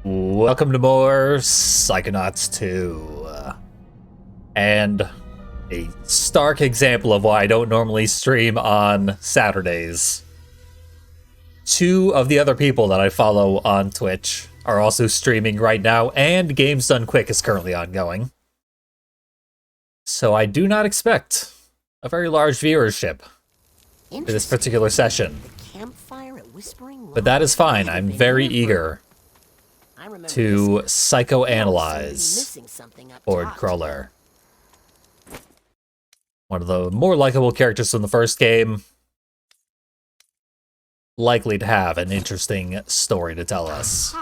Welcome to more Psychonauts 2. And a stark example of why I don't normally stream on Saturdays. Two of the other people that I follow on Twitch are also streaming right now, and Games Done Quick is currently ongoing. So I do not expect a very large viewership for this particular session. But that is fine. I'm very eager to psychoanalyze Ford Cruller. One of the more likable characters from the first game. Likely to have an interesting story to tell us.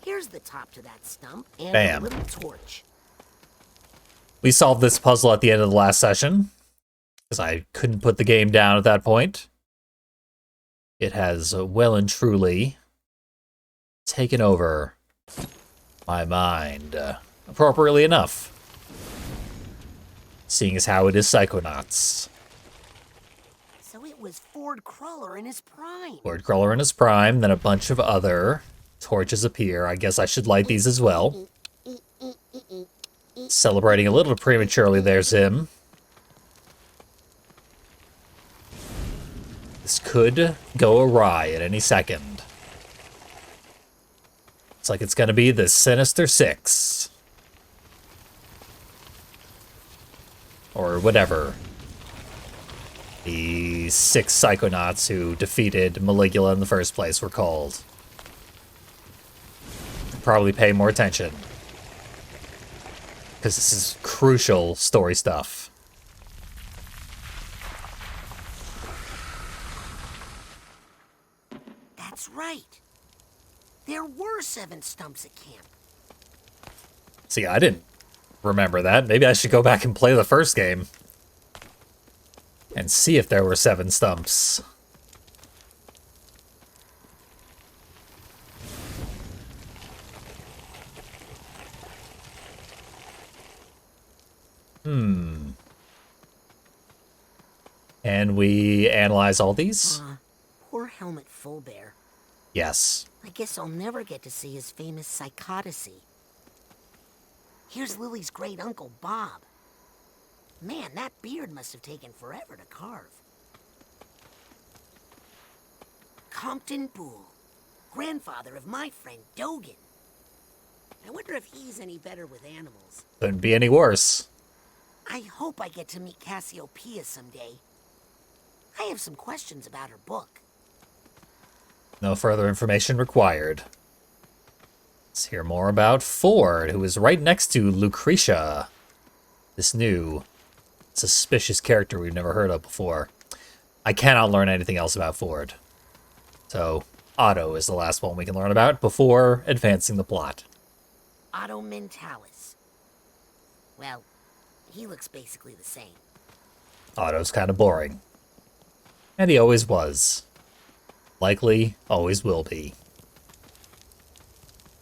Here's the top to that stump and Bam. a little torch. We solved this puzzle at the end of the last session, because I couldn't put the game down at that point. It has well and truly taken over my mind, appropriately enough, seeing as how it is Psychonauts. So it was Ford Cruller in his prime. Ford Cruller in his prime, then a bunch of other torches appear. I guess I should light these as well. Celebrating a little prematurely there, Zim. This could go awry at any second. It's like it's gonna be the Sinister Six. Or whatever. The 6 Psychonauts who defeated Maligula in the first place were called. Probably pay more attention, because this is crucial story stuff. That's right. There were 7 stumps at camp. See, I didn't remember that. Maybe I should go back and play the first game and see if there were 7 stumps. Can we analyze all these? Poor Helmet Fullbear. Yes. I guess I'll never get to see his famous psychotacy. Here's Lily's great uncle, Bob. Man, that beard must have taken forever to carve. Compton Boole, grandfather of my friend Dogan. I wonder if he's any better with animals. Couldn't be any worse. I hope I get to meet Cassiopeia someday. I have some questions about her book. No further information required. Let's hear more about Ford, who is right next to Lucretia. This new, suspicious character we've never heard of before. I cannot learn anything else about Ford. So, Otto is the last one we can learn about before advancing the plot. Otto Mentalis. Well, he looks basically the same. Otto's kind of boring. And he always was. Likely, always will be.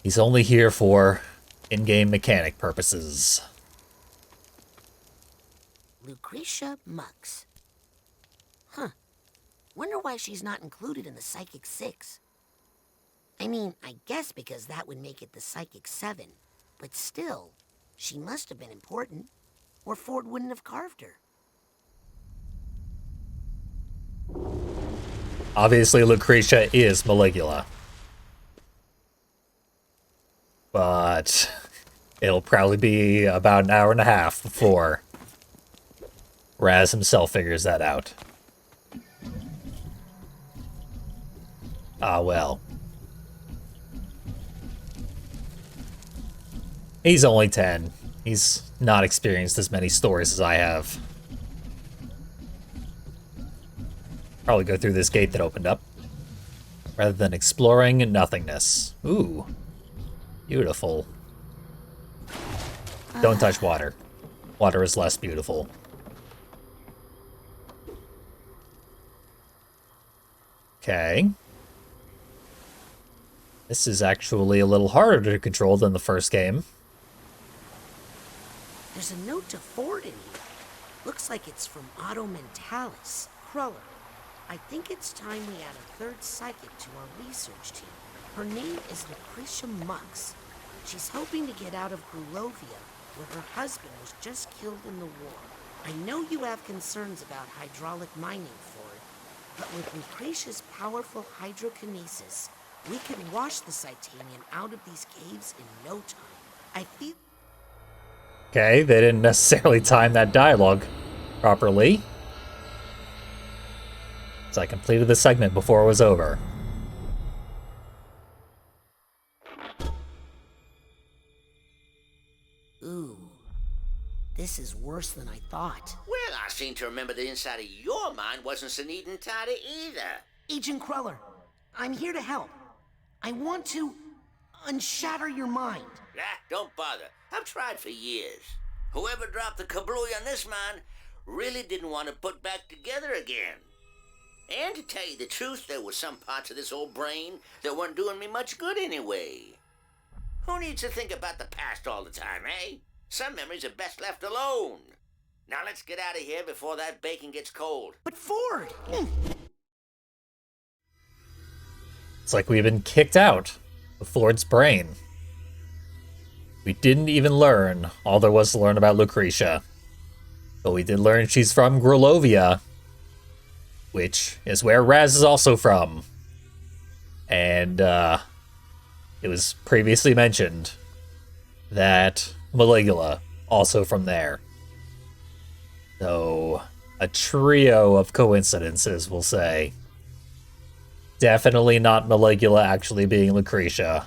He's only here for in-game mechanic purposes. Lucretia Mux. Huh. Wonder why she's not included in the Psychic 6. I mean, I guess because that would make it the Psychic 7. But still, she must have been important, or Ford wouldn't have carved her. Obviously, Lucretia is Maligula. But it'll probably be about an hour and a half before Raz himself figures that out. Ah, well. He's only 10. He's not experienced as many stories as I have. Probably go through this gate that opened up, rather than exploring nothingness. Ooh. Beautiful. Don't touch water. Water is less beautiful. Okay. This is actually a little harder to control than the first game. There's a note to Ford in here. Looks like it's from Otto Mentalis. Cruller, I think it's time we add a 3rd psychic to our research team. Her name is Lucretia Mux. She's hoping to get out of Grulovia, where her husband was just killed in the war. I know you have concerns about hydraulic mining, Ford, but with Lucretia's powerful hydrokinesis, we can wash the Titanium out of these caves in no time. I feel... Okay, they didn't necessarily time that dialogue properly. So I completed the segment before it was over. Ooh, this is worse than I thought. Well, I seem to remember the inside of your mind wasn't so neat and tidy either. Agent Cruller, I'm here to help. I want to unshatter your mind. Ah, don't bother. I've tried for years. Whoever dropped the kablooey on this mine really didn't want to put back together again. And to tell you the truth, there were some parts of this old brain that weren't doing me much good anyway. Who needs to think about the past all the time, eh? Some memories are best left alone. Now let's get out of here before that bacon gets cold. But Ford! It's like we've been kicked out of Ford's brain. We didn't even learn all there was to learn about Lucretia. But we did learn she's from Grulovia, which is where Raz is also from. And, it was previously mentioned that Maligula also from there. So, a trio of coincidences, we'll say. Definitely not Maligula actually being Lucretia.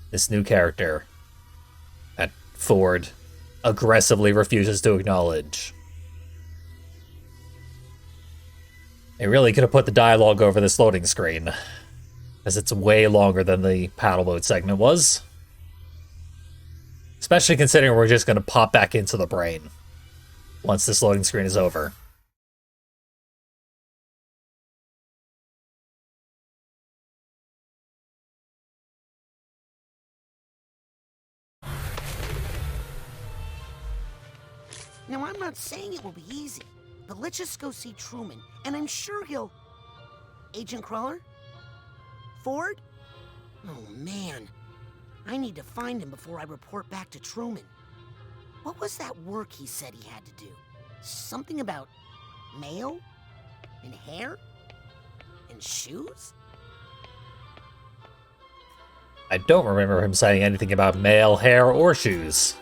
This new character that Ford aggressively refuses to acknowledge. They really could have put the dialogue over this loading screen, as it's way longer than the paddle boat segment was. Especially considering we're just going to pop back into the brain once this loading screen is over. Now, I'm not saying it will be easy, but let's just go see Truman, and I'm sure he'll... Agent Cruller? Ford? Oh, man. I need to find him before I report back to Truman. What was that work he said he had to do? Something about mail? And hair? And shoes? I don't remember him saying anything about mail, hair, or shoes.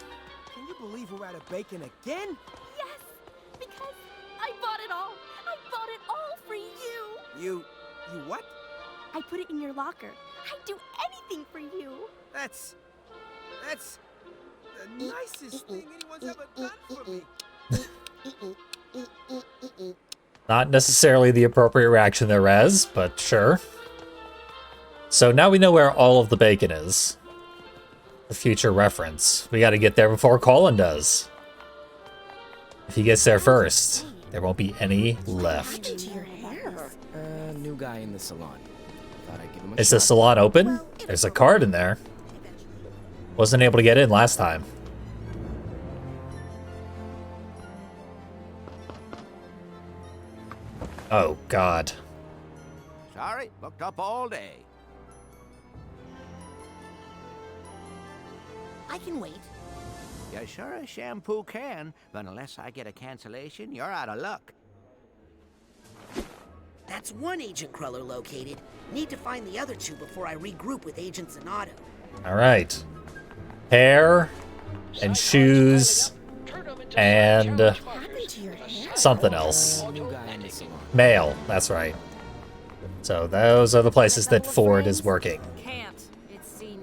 Can you believe we're out of bacon again? Yes, because I bought it all. I bought it all for you. You what? I put it in your locker. I'd do anything for you. That's the nicest thing anyone's ever done for me. Not necessarily the appropriate reaction there, Raz, but sure. So now we know where all of the bacon is. For future reference. We gotta get there before Colin does. If he gets there first, there won't be any left. New guy in the salon. Thought I'd give him a Is the salon open? There's a card in there. Wasn't able to get in last time. Oh, God. Sorry, booked up all day. I can wait. You sure as shampoo can, but unless I get a cancellation, you're out of luck. That's one Agent Cruller located. Need to find the other two before I regroup with Agent Zanotto. All right. Hair and shoes and something else. new guy in the salon. Mail, that's right. So those are the places that Ford is working.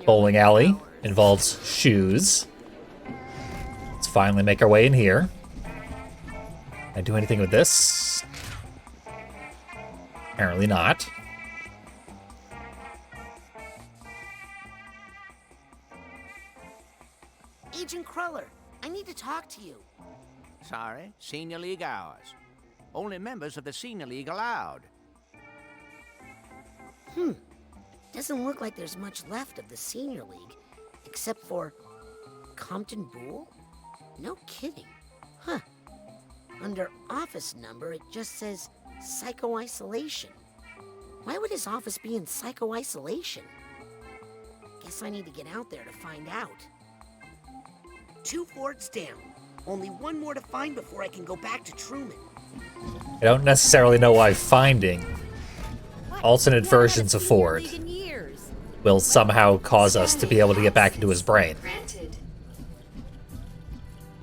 Bowling alley involves shoes. Let's finally make our way in here. Can I do anything with this? Apparently not. Agent Cruller, I need to talk to you. Sorry, Senior League hours. Only members of the Senior League allowed. Doesn't look like there's much left of the Senior League, except for Compton Boole? No kidding. Huh. Under office number, it just says psycho-isolation. Why would his office be in psycho-isolation? Guess I need to get out there to find out. 2 forts down. Only 1 more to find before I can go back to Truman. I don't necessarily know why finding alternate versions of Ford will somehow cause us to be able to get back into his brain.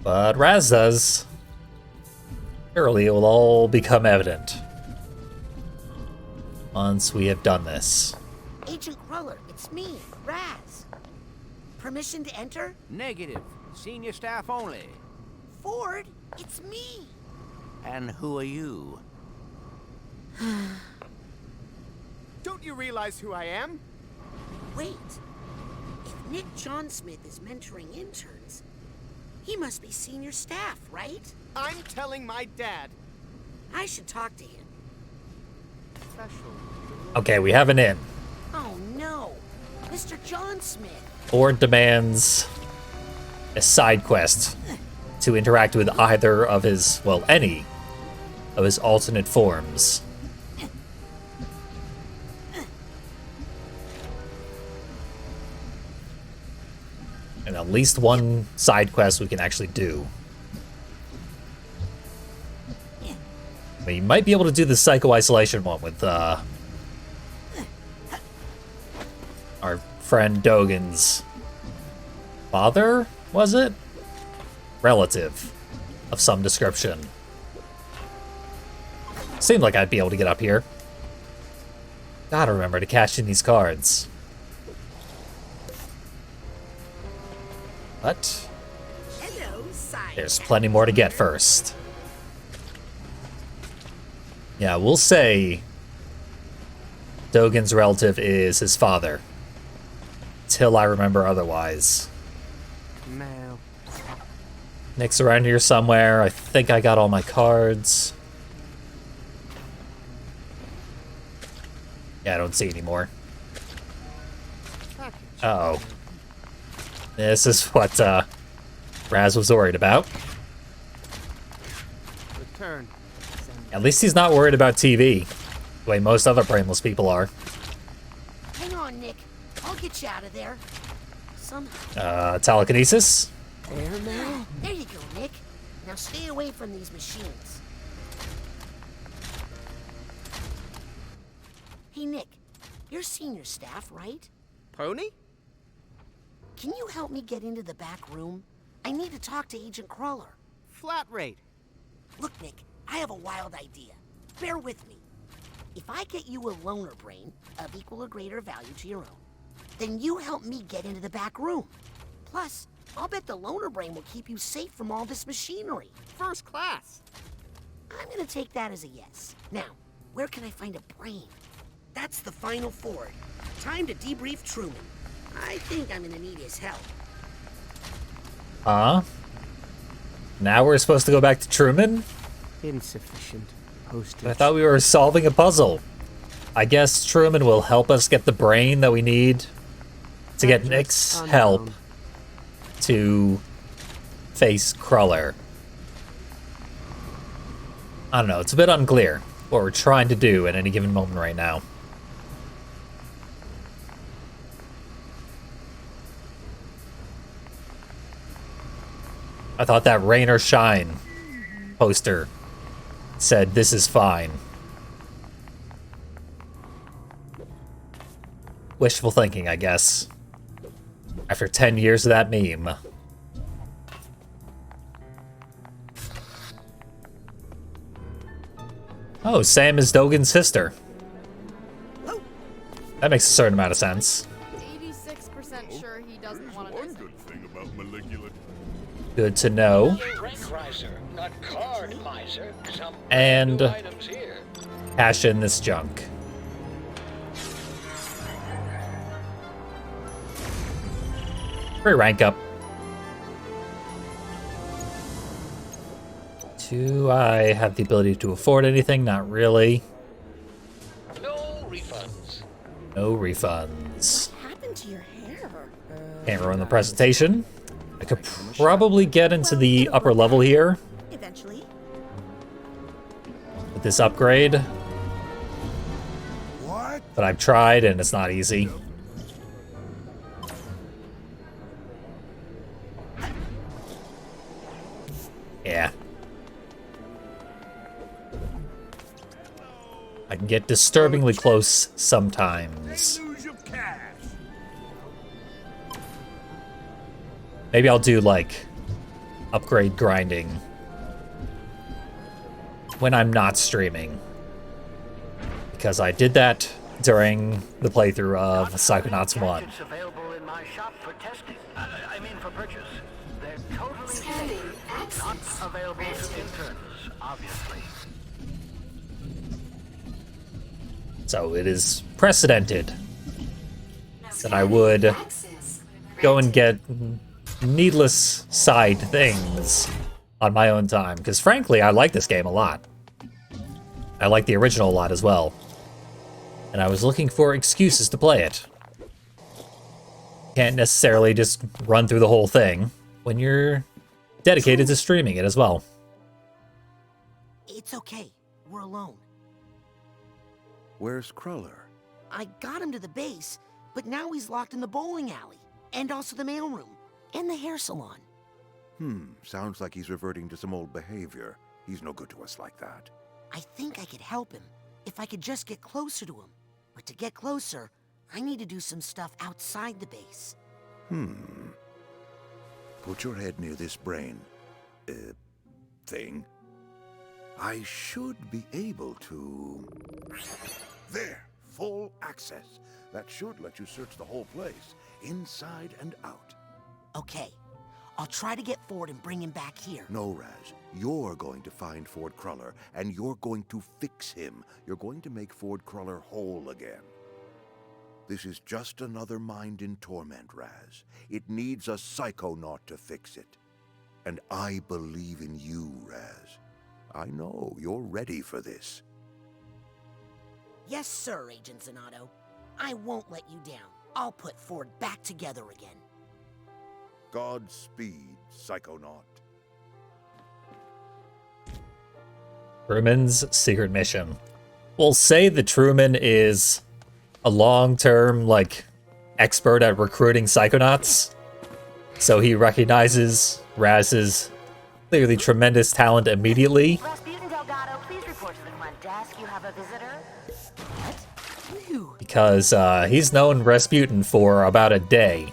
But Raz does. Surely it will all become evident once we have done this. Agent Cruller, it's me, Raz. Permission to enter? Negative. Senior staff only. Ford, it's me. And who are you? Don't you realize who I am? Wait. If Nick John Smith is mentoring interns, he must be senior staff, right? I'm telling my dad. I should talk to him. Okay, we have an in. Oh no, Mr. John Smith. Ford demands a side quest to interact with either of his, well, any of his alternate forms. And at least one side quest we can actually do. We might be able to do the psycho-isolation one with our friend Dogen's father, was it? Relative of some description. Seemed like I'd be able to get up here. Gotta remember to cash in these cards. But there's plenty more to get first. Yeah, we'll say Dogen's relative is his father. Till I remember otherwise. No. Nick's around here somewhere. I think I got all my cards. Yeah, I don't see any more. Uh-oh. This is what Raz was worried about. Return. At least he's not worried about TV, the way most other brainless people are. Hang on, Nick. I'll get you out of there. Somehow. Telekinesis? There you go, Nick. Now stay away from these machines. Hey, Nick. You're senior staff, right? Pony? Can you help me get into the back room? I need to talk to Agent Crawler. Flat rate. Look, Nick, I have a wild idea. Bear with me. If I get you a loner brain of equal or greater value to your own, then you help me get into the back room. Plus, I'll bet the loner brain will keep you safe from all this machinery. First class. I'm gonna take that as a yes. Now, where can I find a brain? That's the final Ford. Time to debrief Truman. I think I'm gonna need his help. Now we're supposed to go back to Truman? Insufficient postage. I thought we were solving a puzzle. I guess Truman will help us get the brain that we need to get Nick's help to face Cruller. I don't know, it's a bit unclear what we're trying to do at any given moment right now. I thought that rain or shine poster said this is fine. Wishful thinking, I guess. After 10 years of that meme. Oh, Sam is Dogen's sister. That makes a certain amount of sense. 86% sure he doesn't want to do Good thing about molecular. Good to know. And cash in this junk. Free rank up. Do I have the ability to afford anything? Not really. No refunds. No refunds. What happened to your hair? Can't ruin the presentation. I could probably get into the upper level here Eventually. with this upgrade. What? But I've tried and it's not easy. Yeah. I can get disturbingly close sometimes. Maybe I'll do, like, upgrade grinding when I'm not streaming. Because I did that during the playthrough of Psychonauts 1. Gadgets available in my shop for testing. I mean for purchase. They're totally Scanning safe. Not access available granted. to interns, obviously. So it is precedented that I would Access go and get needless side things on my own time. Because frankly, I like this game a lot. I like the original a lot as well. And I was looking for excuses to play it. Can't necessarily just run through the whole thing when you're dedicated to streaming it as well. It's okay. We're alone. Where's Cruller? I got him to the base, but now he's locked in the bowling alley, and also the mailroom, and the hair salon. Sounds like he's reverting to some old behavior. He's no good to us like that. I think I could help him if I could just get closer to him. But to get closer, I need to do some stuff outside the base. Put your head near this brain... thing. I should be able to... There! Full access. That should let you search the whole place, inside and out. Okay, I'll try to get Ford and bring him back here. No, Raz. You're going to find Ford Cruller, and you're going to fix him. You're going to make Ford Cruller whole again. This is just another mind in torment, Raz. It needs a Psychonaut to fix it. And I believe in you, Raz. I know you're ready for this. Yes, sir, Agent Zanotto. I won't let you down. I'll put Ford back together again. Godspeed, Psychonaut. Truman's secret mission. We'll say that Truman is a long-term, like, expert at recruiting Psychonauts. So he recognizes Raz's clearly tremendous talent immediately. Rasputin Delgado, please report to the front desk. You have a visitor. Because he's known Rasputin for about a day.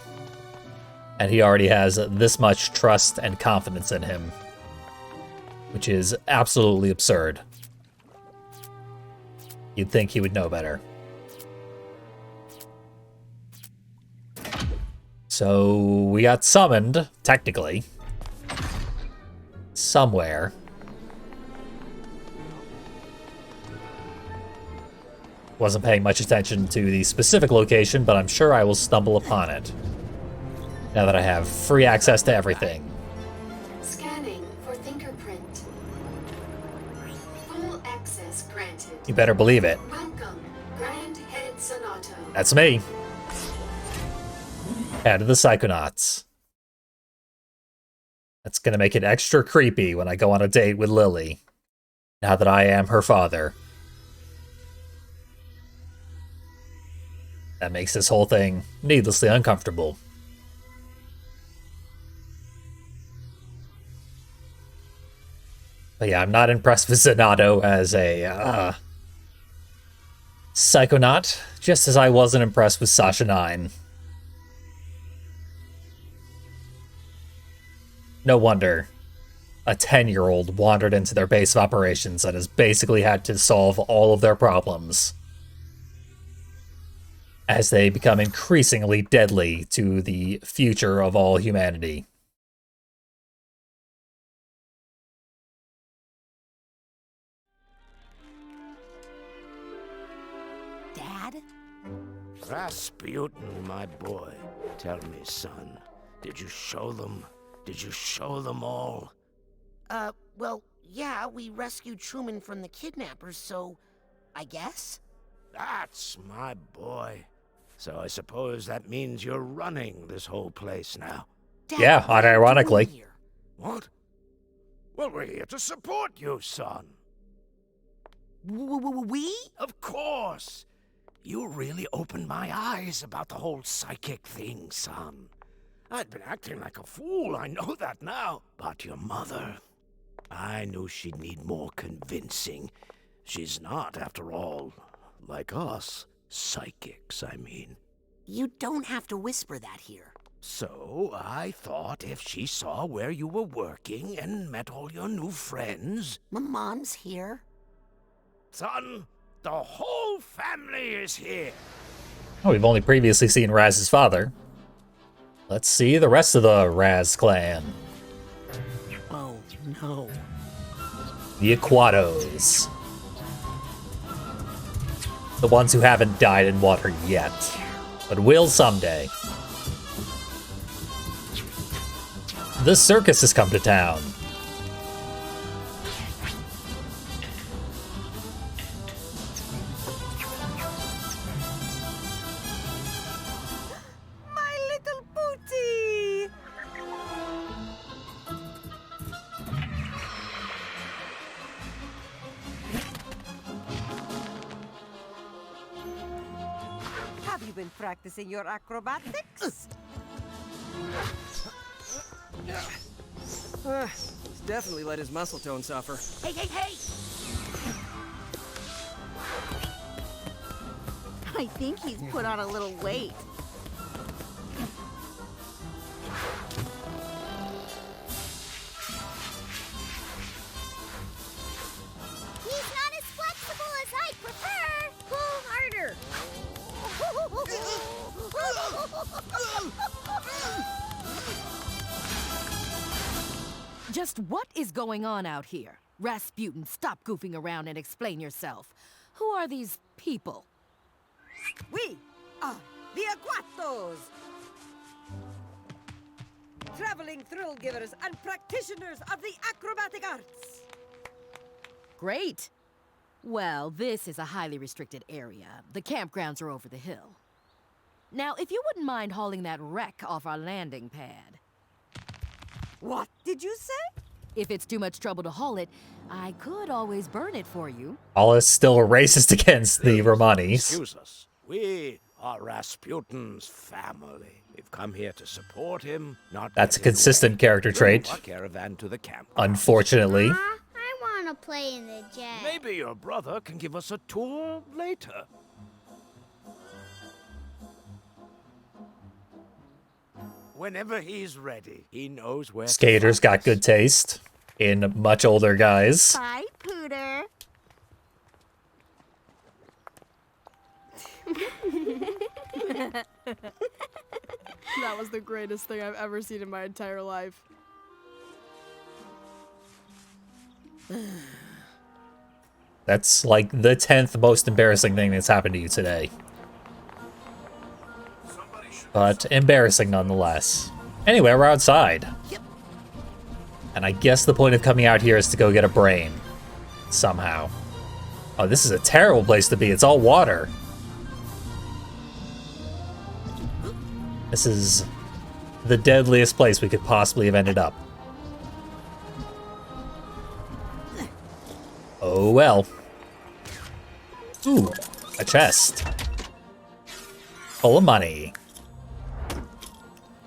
And he already has this much trust and confidence in him. Which is absolutely absurd. You'd think he would know better. So we got summoned, technically. Somewhere. Wasn't paying much attention to the specific location, but I'm sure I will stumble upon it. Now that I have free access to everything. Scanning for fingerprint. Full access granted. You better believe it. Welcome, Grand Head Sonato. That's me. Head of the Psychonauts. That's gonna make it extra creepy when I go on a date with Lily. Now that I am her father. That makes this whole thing needlessly uncomfortable. But yeah, I'm not impressed with Zanotto as a Psychonaut, just as I wasn't impressed with Sasha 9. No wonder a 10-year-old wandered into their base of operations and has basically had to solve all of their problems as they become increasingly deadly to the future of all humanity. Dad? Rasputin, my boy. Tell me, son, did you show them? Did you show them all? Well, yeah, we rescued Truman from the kidnappers, so I guess? That's my boy. So I suppose that means you're running this whole place now. Dad, Yeah, what are you doing unironically. here? What? Well, we're here to support you, son. We? Of course. You really opened my eyes about the whole psychic thing, son. I'd been acting like a fool, I know that now. But your mother, I knew she'd need more convincing. She's not, after all, like us. Psychics, I mean. You don't have to whisper that here. So I thought if she saw where you were working and met all your new friends... My mom's here. Son, the whole family is here. Oh, we've only previously seen Raz's father. Let's see the rest of the Raz clan. Oh, no. The Aquatos. The ones who haven't died in water yet, but will someday. The circus has come to town. My little booty! Have you been practicing your acrobatics? He's definitely let his muscle tone suffer. Hey, hey, hey! I think he's put on a little weight. He's not as flexible as I prefer. Pull harder. Just what is going on out here? Rasputin, stop goofing around and explain yourself. Who are these people? We are the Aquatos! Traveling thrill givers and practitioners of the acrobatic arts. Great. Well, this is a highly restricted area. The campgrounds are over the hill. Now, if you wouldn't mind hauling that wreck off our landing pad. What did you say? If it's too much trouble to haul it, I could always burn it for you. All is still racist against the Romanis. Excuse us. We are Rasputin's family. We've come here to support him, not... That's a consistent character trait. Our caravan to the camp. Unfortunately. I want to play in the jet. Maybe your brother can give us a tour later. Whenever he's ready, he knows where. Skaters got good taste in much older guys. Bye, Pooter. That was the greatest thing I've ever seen in my entire life. That's like the 10th most embarrassing thing that's happened to you today. But embarrassing nonetheless. Anyway, we're outside. And I guess the point of coming out here is to go get a brain. Somehow. Oh, this is a terrible place to be. It's all water. This is the deadliest place we could possibly have ended up. Oh well. Ooh, a chest. Full of money.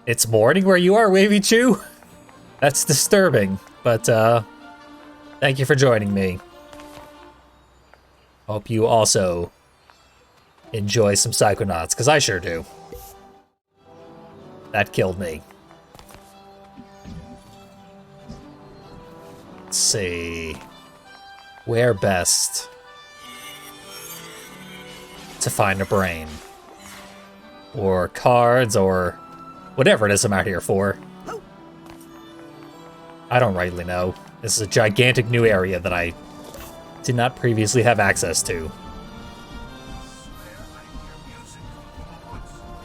It's morning where you are, Wavy Chew? That's disturbing, but thank you for joining me. Hope you also enjoy some Psychonauts, because I sure do. That killed me. Let's see. Where best to find a brain? Or cards, or whatever it is I'm out here for. I don't rightly know. This is a gigantic new area that I did not previously have access to.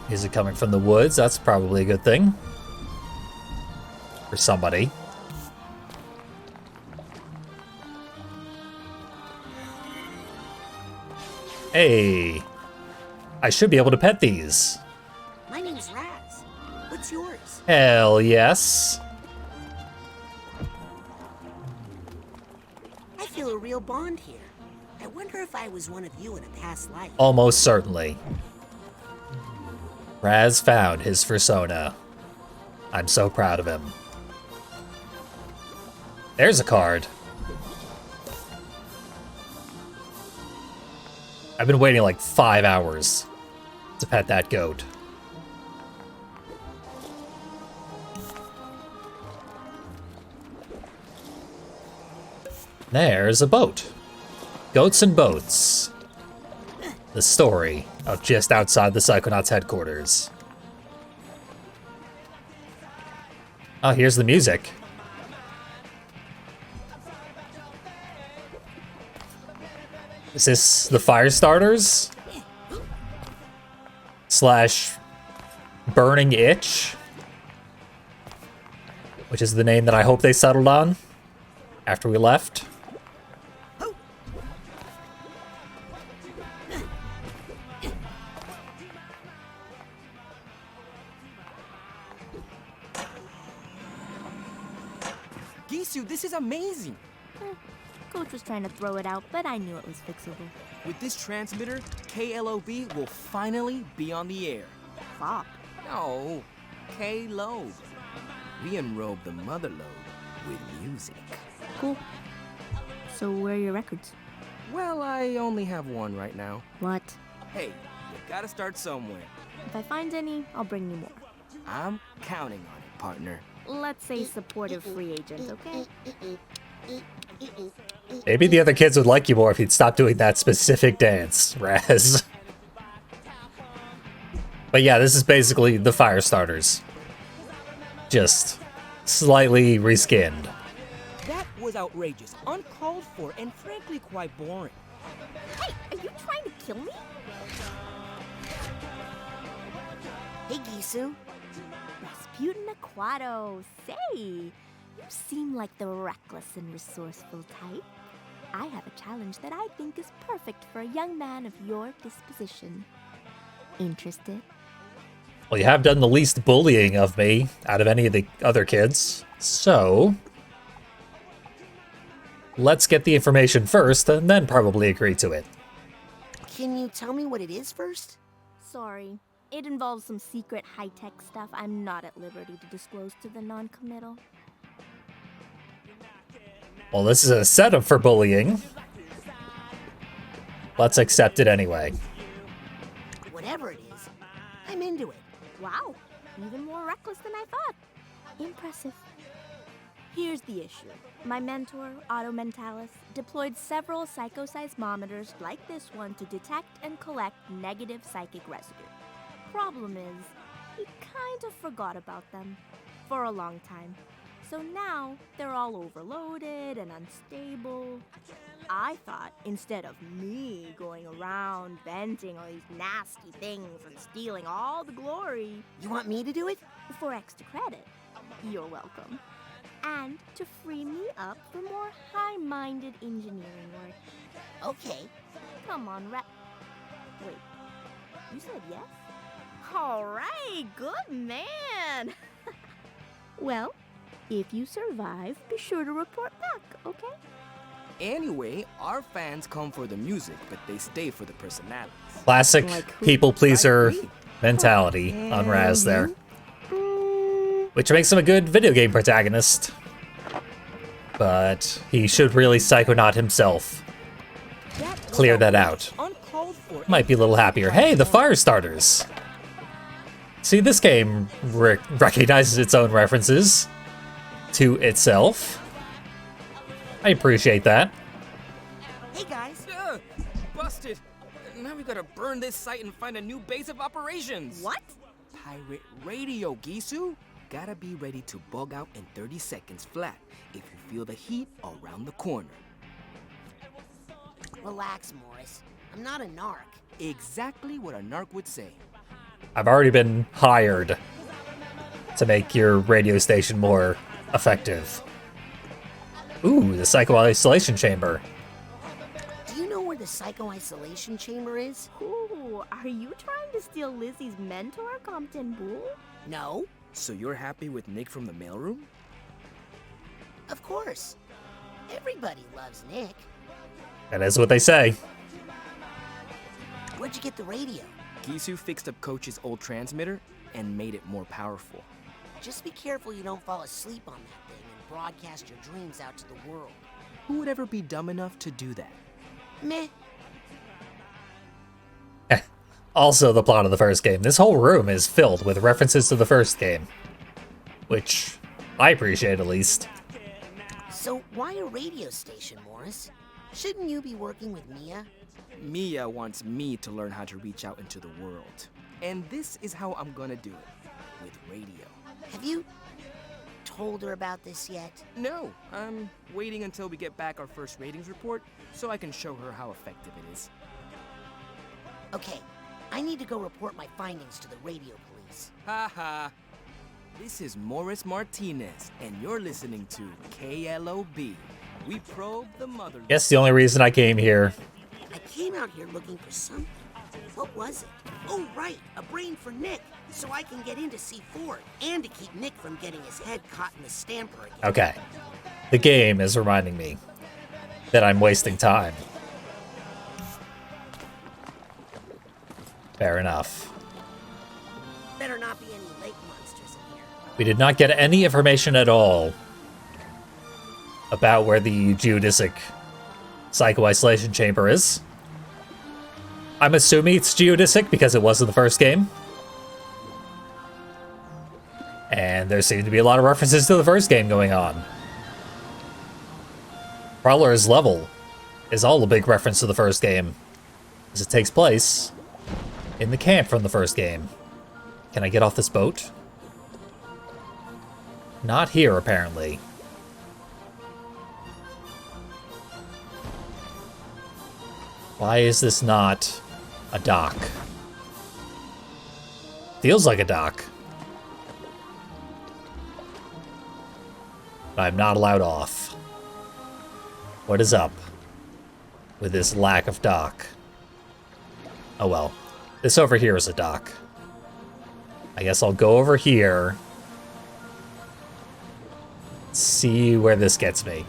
Music coming from the woods, that's probably a good thing. For somebody. Hey, I should be able to pet these. My name's Raz. What's yours? Hell yes. I feel a real bond here. I wonder if I was one of you in a past life. Almost certainly. Raz found his persona. I'm so proud of him. There's a card. I've been waiting like 5 hours to pet that goat. There's a boat. Goats and boats. The story of just outside the Psychonauts headquarters. Oh, here's the music. Is this the Firestarters? / Burning Itch? Which is the name that I hope they settled on after we left. Gisu, this is amazing! Coach was trying to throw it out, but I knew it was fixable. With this transmitter, KLOB will finally be on the air. Fop. No, K-Lobe. We enrobe the mother lobe with music. Cool. So where are your records? Well, I only have one right now. What? Hey, you gotta start somewhere. If I find any, I'll bring you more. I'm counting on it, partner. Let's say supportive free agent, okay? Maybe the other kids would like you more if you'd stop doing that specific dance, Raz. But yeah, this is basically the Firestarters. Just slightly reskinned. That was outrageous, uncalled for, and frankly quite boring. Hey, are you trying to kill me? Hey, Gisu. Rasputin Aquato, say, you seem like the reckless and resourceful type. I have a challenge that I think is perfect for a young man of your disposition. Interested? Well, you have done the least bullying of me out of any of the other kids, so let's get the information first and then probably agree to it. Can you tell me what it is first? Sorry. It involves some secret high-tech stuff I'm not at liberty to disclose to the non-committal. Well, this is a setup for bullying. Let's accept it anyway. Whatever it is, I'm into it. Wow, even more reckless than I thought. Impressive. Here's the issue. My mentor, Otto Mentalis, deployed several psychoseismometers like this one to detect and collect negative psychic residue. Problem is, he kind of forgot about them for a long time. So now, they're all overloaded and unstable. I thought instead of me going around venting all these nasty things and stealing all the glory... You want me to do it? For extra credit. You're welcome. And to free me up for more high-minded engineering work. Okay. Come on, Wait, you said yes? All right, good man. Well, if you survive, be sure to report back, okay? Anyway, our fans come for the music, but they stay for the personalities. Classic people-pleaser mentality on Raz there. Which makes him a good video game protagonist. But he should really psychonaut himself. Clear that out. Might be a little happier. Hey, the Firestarters! See, this game recognizes its own references to itself. I appreciate that. Hey, guys. Busted! Now we gotta burn this site and find a new base of operations. What? Pirate radio, Gisu. Gotta be ready to bug out in 30 seconds flat if you feel the heat around the corner. Relax, Morris. I'm not a narc. Exactly what a narc would say. I've already been hired to make your radio station more effective. Ooh, the Psycho-Isolation Chamber. Do you know where the Psycho-Isolation Chamber is? Ooh, are you trying to steal Lizzie's mentor, Compton Bull? No. So you're happy with Nick from the mailroom? Of course. Everybody loves Nick. That is what they say. Where'd you get the radio? Gisu fixed up Coach's old transmitter and made it more powerful. Just be careful you don't fall asleep on that thing and broadcast your dreams out to the world. Who would ever be dumb enough to do that? Meh. Also the plot of the first game. This whole room is filled with references to the first game. Which I appreciate, at least. So why a radio station, Morris? Shouldn't you be working with Mia? Mia wants me to learn how to reach out into the world. And this is how I'm gonna do it. With radio. Have you told her about this yet? No, I'm waiting until we get back our first ratings report so I can show her how effective it is. Okay, I need to go report my findings to the radio police. Haha. This is Morris Martinez, and you're listening to KLOB. We probe the mother. Guess the only reason I came here. I came out here looking for something. What was it? Oh, right, a brain for Nick, so I can get in to see Ford, and to keep Nick from getting his head caught in the stamper again. Okay. The game is reminding me that I'm wasting time. Fair enough. Better not be any lake monsters in here. We did not get any information at all about where the geodesic psycho-isolation chamber is. I'm assuming it's geodesic because it was in the first game. And there seem to be a lot of references to the first game going on. Prowler's level is all a big reference to the first game, as it takes place in the camp from the first game. Can I get off this boat? Not here, apparently. Why is this not a dock? Feels like a dock. But I'm not allowed off. What is up with this lack of dock? Oh well. This over here is a dock. I guess I'll go over here. See where this gets me.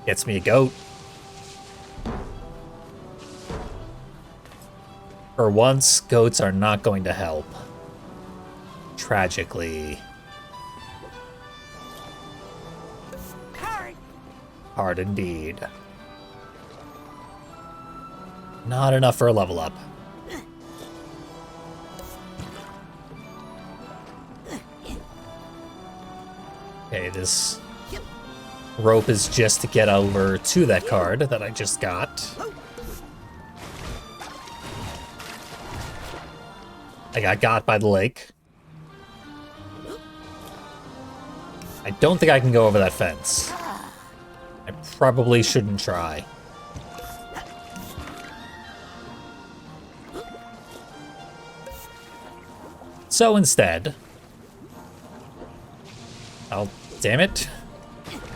Gets me a goat. For once, goats are not going to help. Tragically. Hard indeed. Not enough for a level up. Okay, this rope is just to get over to that card that I just got. I got by the lake. I don't think I can go over that fence. I probably shouldn't try. So instead, damn it,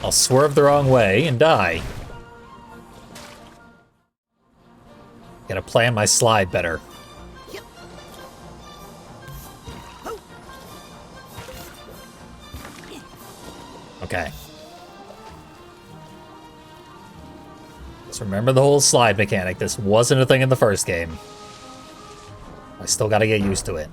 I'll swerve the wrong way and die. Gotta plan my slide better. Okay. Let's remember the whole slide mechanic. This wasn't a thing in the first game. I still gotta get used to it.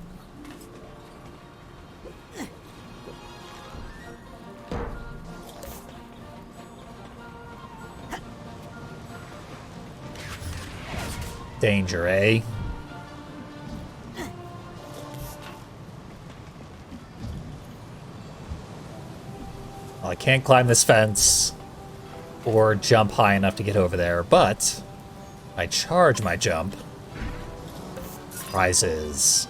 Danger, eh? Well, I can't climb this fence or jump high enough to get over there, but I charge my jump. Prizes.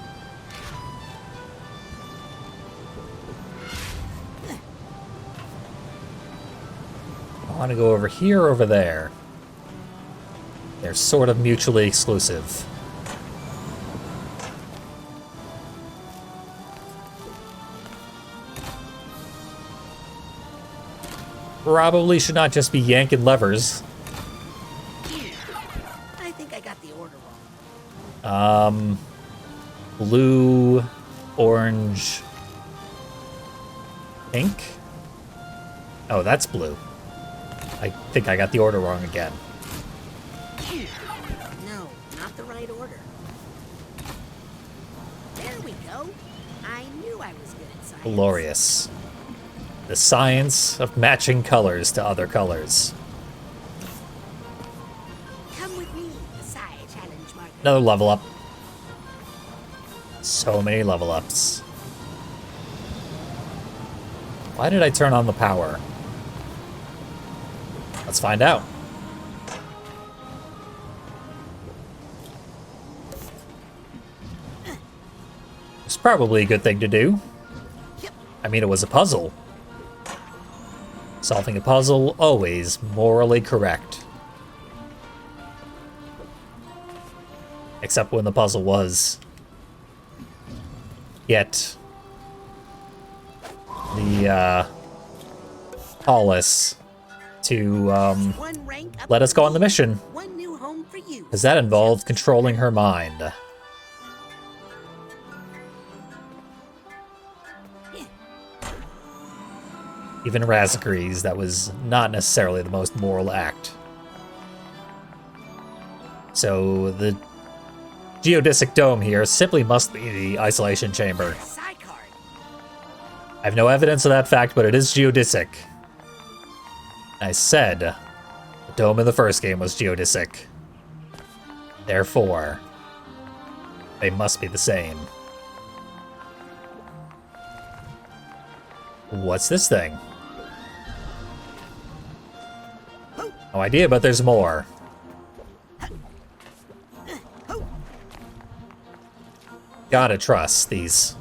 I want to go over here or over there. They're sort of mutually exclusive. Probably should not just be yanking levers. I think I got the order wrong. Blue, orange, pink? Oh, that's blue. I think I got the order wrong again. No, not the right order. There we go. I knew I was good at science. Glorious. The science of matching colors to other colors. Come with me, Psi Challenge Mark. Another level up. So many level ups. Why did I turn on the power? Let's find out. It's probably a good thing to do. I mean, it was a puzzle. Solving a puzzle, always morally correct. Except when the puzzle was get the Paulus to let us go on the mission. One new home for you. Because that involved controlling her mind. Even Raz agrees that was not necessarily the most moral act. So the geodesic dome here simply must be the isolation chamber. I have no evidence of that fact, but it is geodesic. I said the dome in the first game was geodesic. Therefore, they must be the same. What's this thing? No idea, but there's more. Gotta trust these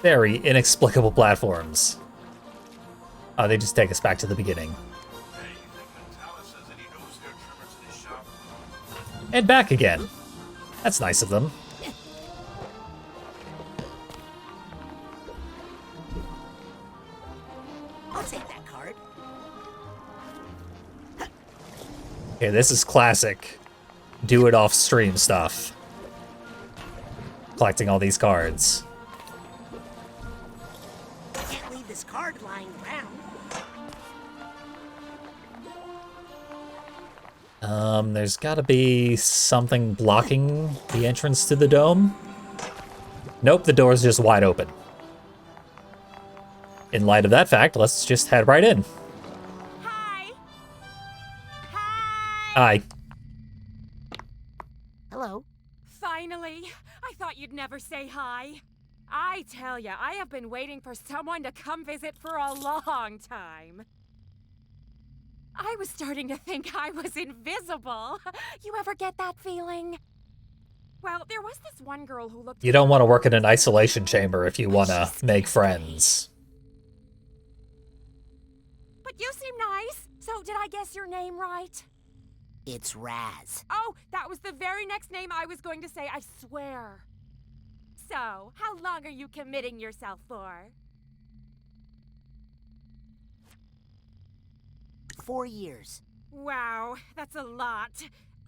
very inexplicable platforms. Oh, they just take us back to the beginning. And back again. That's nice of them. I'll take that card. Okay, this is classic do it off stream stuff. Collecting all these cards. Can't leave this card lying around. There's gotta be something blocking the entrance to the dome. Nope, the door's just wide open. In light of that fact, let's just head right in. Hi. Hi. Hello. Finally! I thought you'd never say hi. I tell ya, I have been waiting for someone to come visit for a long time. I was starting to think I was invisible. You ever get that feeling? Well, there was this one girl who looked... You don't want to work in an isolation chamber if you want to make friends. But you seem nice. So did I guess your name right? It's Raz. Oh, that was the very next name I was going to say, I swear. So, how long are you committing yourself for? 4 years. Wow, that's a lot.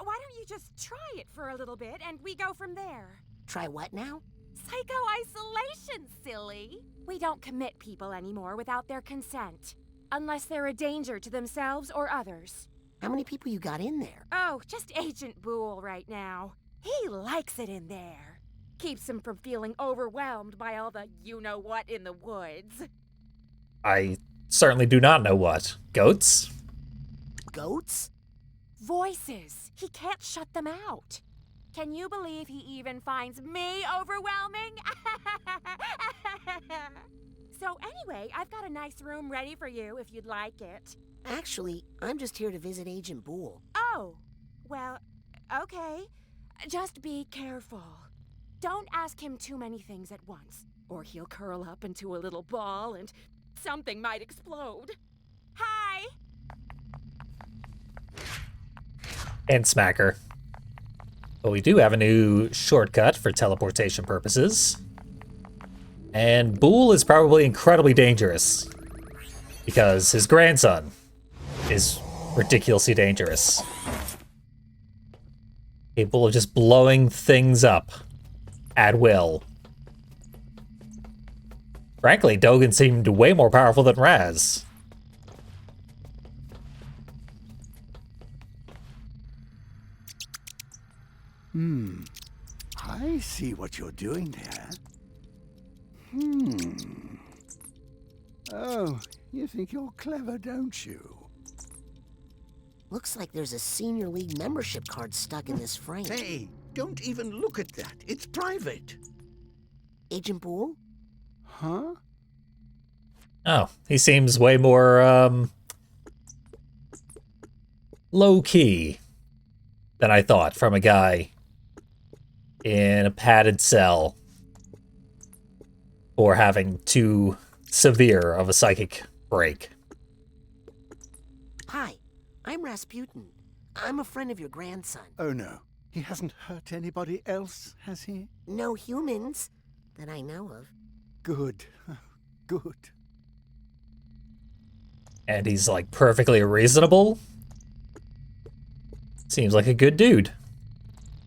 Why don't you just try it for a little bit and we go from there? Try what now? Psycho-isolation, silly. We don't commit people anymore without their consent. Unless they're a danger to themselves or others. How many people you got in there? Oh, just Agent Boole right now. He likes it in there. Keeps him from feeling overwhelmed by all the you-know-what in the woods. I certainly do not know what. Goats? Goats? Voices. He can't shut them out. Can you believe he even finds me overwhelming? So anyway, I've got a nice room ready for you if you'd like it. Actually, I'm just here to visit Agent Boole. Oh, well, okay. Just be careful. Don't ask him too many things at once, or he'll curl up into a little ball and something might explode. Hi! And smacker. But we do have a new shortcut for teleportation purposes. And Boole is probably incredibly dangerous. Because his grandson is ridiculously dangerous. Capable of just blowing things up at will. Frankly, Dogen seemed way more powerful than Raz. I see what you're doing there. Oh, you think you're clever, don't you? Looks like there's a Senior League membership card stuck in this frame. Hey, don't even look at that. It's private. Agent Boole? Huh? Oh, he seems way more, low-key than I thought from a guy in a padded cell or having too severe of a psychic break. Hi, I'm Rasputin. I'm a friend of your grandson. Oh, no. He hasn't hurt anybody else, has he? No humans that I know of. Good. Good. And he's, like, perfectly reasonable. Seems like a good dude.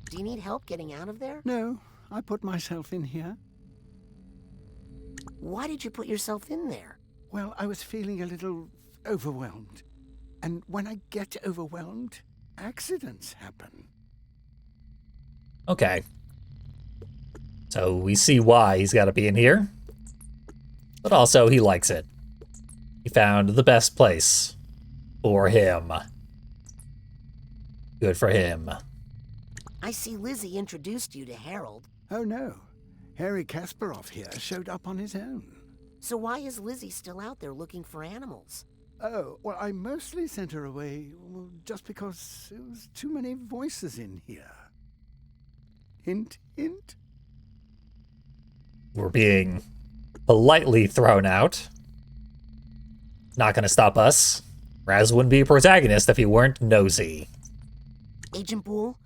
Do you need help getting out of there? No, I put myself in here. Why did you put yourself in there? Well, I was feeling a little overwhelmed. And when I get overwhelmed, accidents happen. Okay. So we see why he's got to be in here. But also, he likes it. He found the best place for him. Good for him. I see Lizzie introduced you to Harold. Oh, no. Harry Kasparov here showed up on his own. So why is Lizzie still out there looking for animals? Oh, well, I mostly sent her away just because there was too many voices in here. Hint, hint. We're being politely thrown out. Not gonna stop us. Raz wouldn't be a protagonist if he weren't nosy. Agent Boole,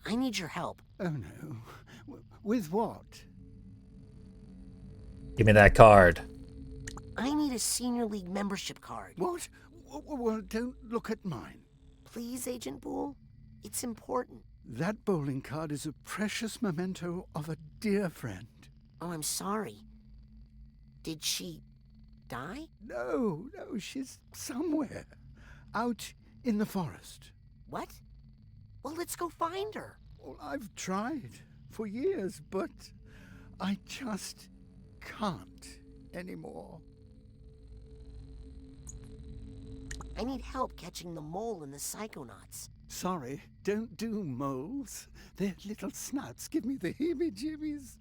I need your help. Oh, no. With what? Give me that card. I need a Senior League membership card. What? Well, don't look at mine. Please, Agent Boole. It's important. That bowling card is a precious memento of a dear friend. Oh, I'm sorry. Did she die? No, she's somewhere. Out in the forest. What? Well, let's go find her. Well, I've tried for years, but I just can't anymore. I need help catching the mole in the Psychonauts. Sorry, don't do moles. Their little snouts give me the heebie-jeebies.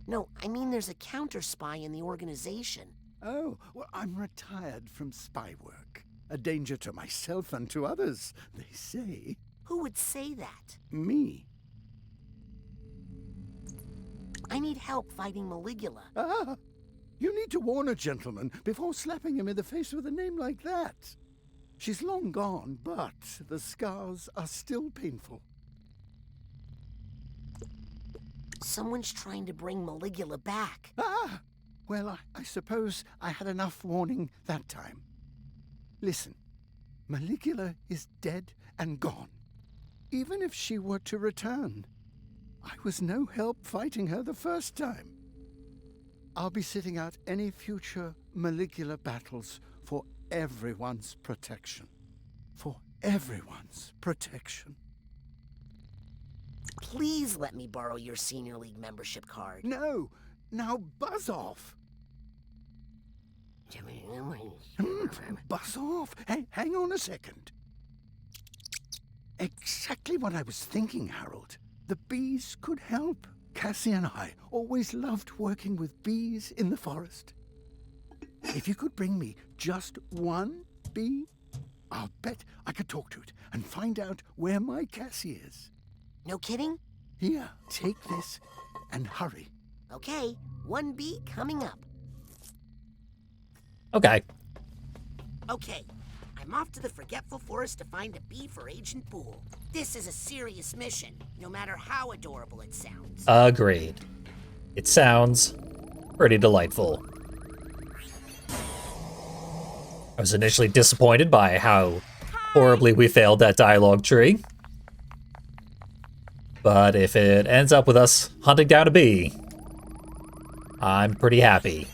No, I mean there's a counter-spy in the organization. Oh, well, I'm retired from spy work. A danger to myself and to others, they say. Who would say that? Me. I need help fighting Maligula. Ah! You need to warn a gentleman before slapping him in the face with a name like that. She's long gone, but the scars are still painful. Someone's trying to bring Maligula back. Ah! Well, I suppose I had enough warning that time. Listen, Maligula is dead and gone. Even if she were to return, I was no help fighting her the first time. I'll be sitting out any future Maligula battles for everyone's protection. For everyone's protection. Please let me borrow your Senior League membership card. No! Now buzz off! Buzz off! Hey, hang on a second. Exactly what I was thinking, Harold. The bees could help. Cassie and I always loved working with bees in the forest. If you could bring me just one bee, I'll bet I could talk to it and find out where my Cassie is. No kidding? Here, take this and hurry. Okay, one bee coming up. Okay. Okay, I'm off to the Forgetful Forest to find a bee for Agent Boole. This is a serious mission, no matter how adorable it sounds. Agreed. It sounds pretty delightful. I was initially disappointed by how horribly we failed that dialogue tree. But if it ends up with us hunting down a bee, I'm pretty happy.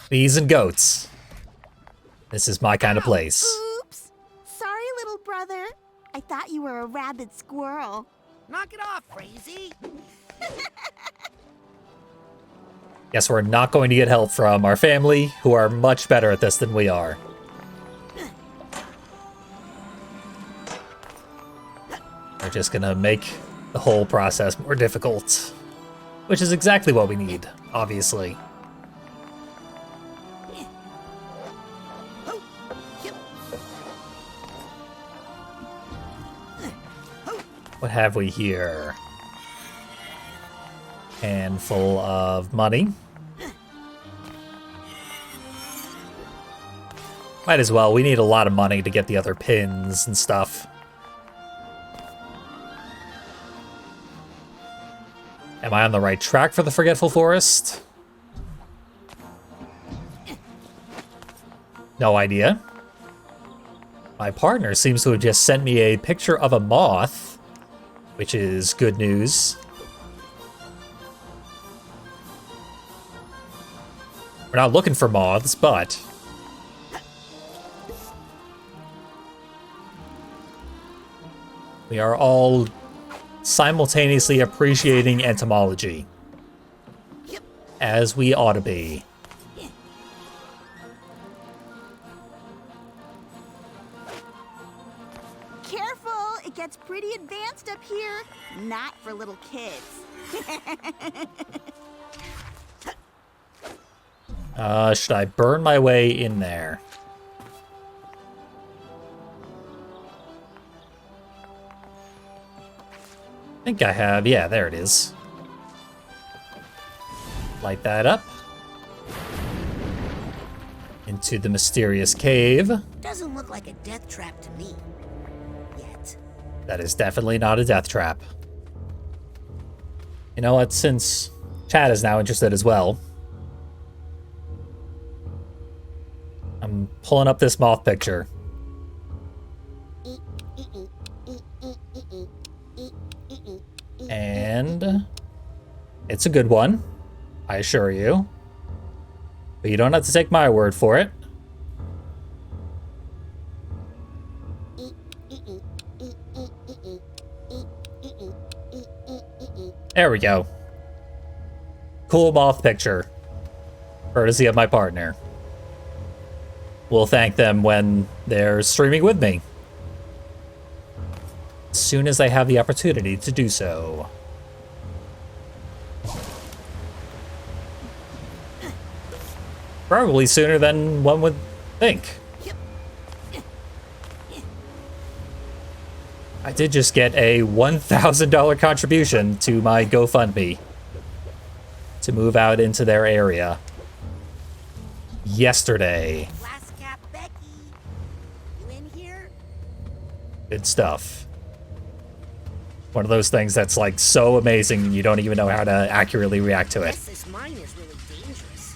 Bees and goats. This is my kind of place. Oops. Sorry, little brother. I thought you were a rabid squirrel. Knock it off, crazy. Guess we're not going to get help from our family, who are much better at this than we are. They're just gonna make the whole process more difficult. Which is exactly what we need, obviously. What have we here? Handful of money. Might as well. We need a lot of money to get the other pins and stuff. Am I on the right track for the Forgetful Forest? No idea. My partner seems to have just sent me a picture of a moth, which is good news. We're not looking for moths, but we are all simultaneously appreciating entomology, as we ought to be. Careful, it gets pretty advanced up here. Not for little kids. Should I burn my way in there? I think I have. Yeah, there it is. Light that up. Into the mysterious cave. Doesn't look like a death trap to me. Yet. That is definitely not a death trap. You know what? Since Chad is now interested as well, I'm pulling up this moth picture. And it's a good one, I assure you. But you don't have to take my word for it. There we go. Cool moth picture. Courtesy of my partner. We'll thank them when they're streaming with me. As soon as I have the opportunity to do so. Probably sooner than one would think. I did just get a $1,000 contribution to my GoFundMe to move out into their area yesterday. Glass cap Becky. You in here? Good stuff. One of those things that's like so amazing you don't even know how to accurately react to it. This mine is really dangerous.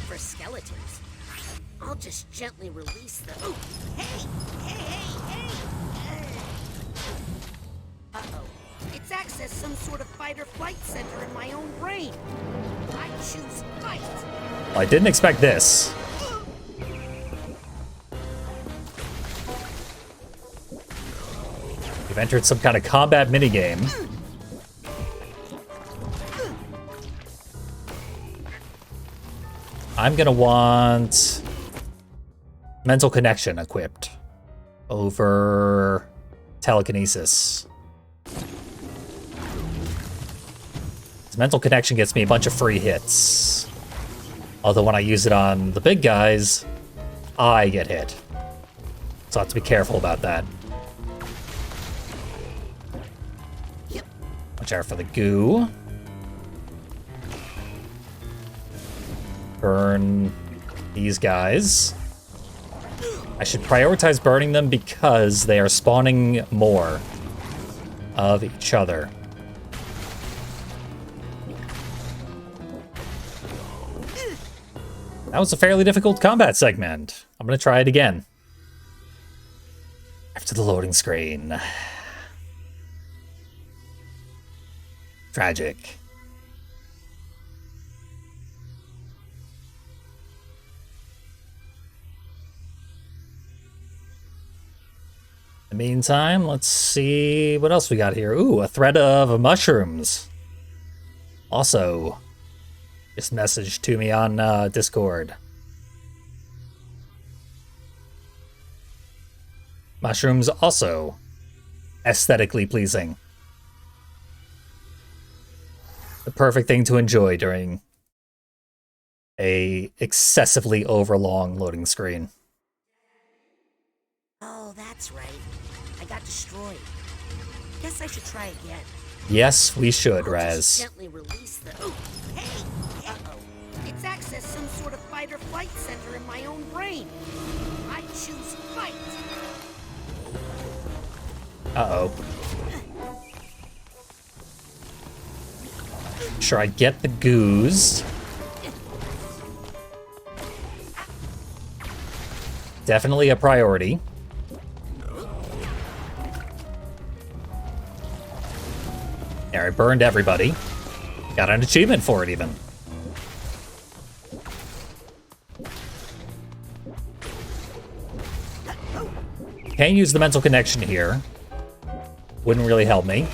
For skeletons. I'll just gently release them. Oh, hey! Uh-oh. It's accessed some sort of fight-or-flight center in my own brain. I choose fight. Well, I didn't expect this. We've entered some kind of combat minigame. I'm gonna want mental connection equipped over telekinesis. This mental connection gets me a bunch of free hits. Although when I use it on the big guys, I get hit. So I have to be careful about that. Watch out for the goo. Burn these guys. I should prioritize burning them because they are spawning more of each other. That was a fairly difficult combat segment. I'm gonna try it again. After the loading screen. Tragic. In the meantime, let's see what else we got here. Ooh, a thread of mushrooms. Also, just messaged to me on Discord. Mushrooms also aesthetically pleasing. The perfect thing to enjoy during a excessively overlong loading screen. Oh, that's right. I got destroyed. Guess I should try again. Yes, we should, I'll Raz. just gently release the... Ooh, hey! Uh-oh. It's accessed some sort of fight-or-flight center in my own brain. I choose fight. Uh-oh. Sure, I get the goose. Definitely a priority. There, I burned everybody. Got an achievement for it, even. Can't use the mental connection here. Wouldn't really help me.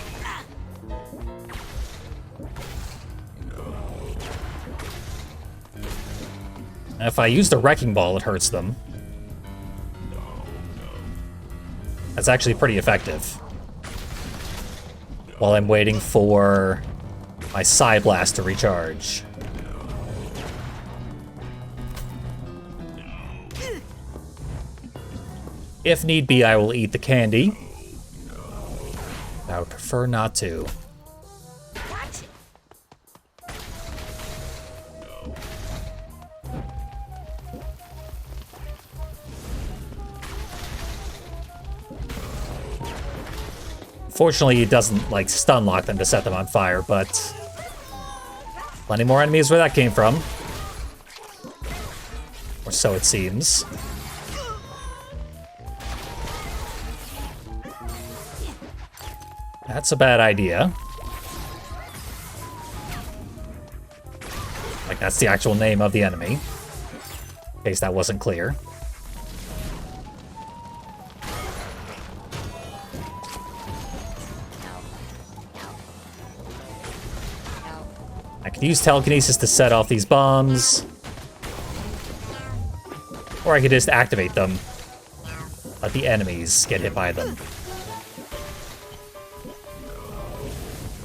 If I use the wrecking ball, it hurts them. That's actually pretty effective. While I'm waiting for my Psy Blast to recharge. If need be, I will eat the candy. I would prefer not to. Fortunately, it doesn't, like, stun lock them to set them on fire, but plenty more enemies where that came from. Or so it seems. That's a bad idea. Like, that's the actual name of the enemy. In case that wasn't clear. I could use telekinesis to set off these bombs. Or I could just activate them. Let the enemies get hit by them.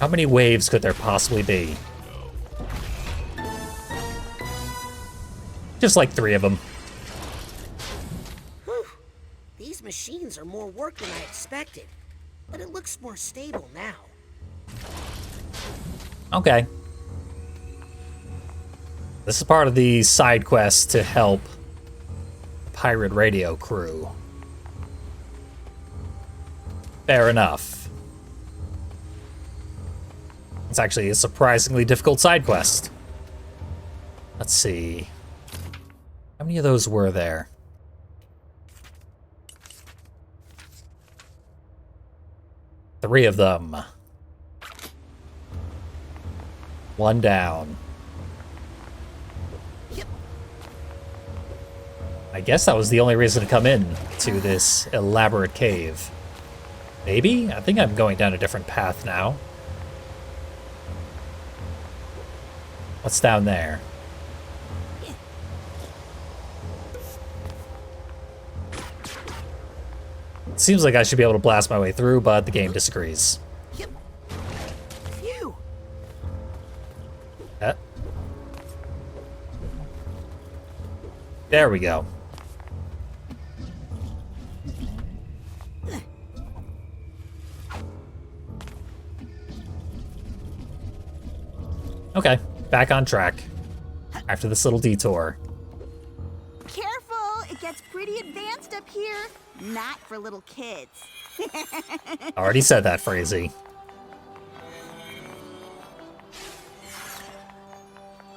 How many waves could there possibly be? Just like 3 of them. Whew. These machines are more work than I expected, but it looks more stable now. Okay. This is part of the side quest to help pirate radio crew. Fair enough. It's actually a surprisingly difficult side quest. Let's see. How many of those were there? Three of them. One down. I guess that was the only reason to come in to this elaborate cave. Maybe? I think I'm going down a different path now. What's down there? Seems like I should be able to blast my way through, but the game disagrees. Phew. There we go. Okay, back on track. After this little detour. Careful, it gets pretty advanced up here. Not for little kids. Already said that, Phrasey.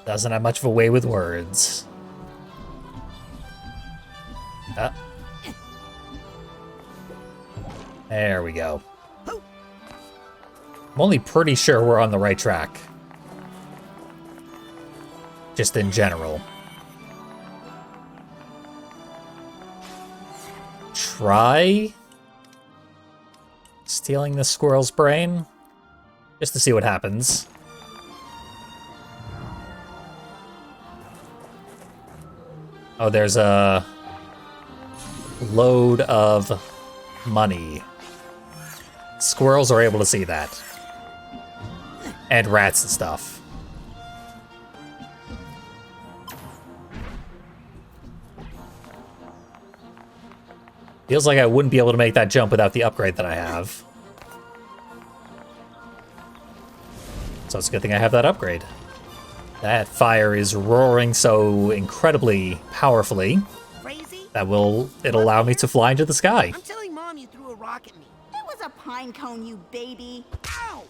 Doesn't have much of a way with words. There we go. I'm only pretty sure we're on the right track. Just in general. Try Stealing the squirrel's brain? Just to see what happens. Oh, there's a load of money. Squirrels are able to see that. And rats and stuff. Feels like I wouldn't be able to make that jump without the upgrade that I have. So it's a good thing I have that upgrade. That fire is roaring so incredibly powerfully that it'll allow me to fly into the sky. I'm telling Mom you threw a rock at me. It was a pine cone, you baby. Ow!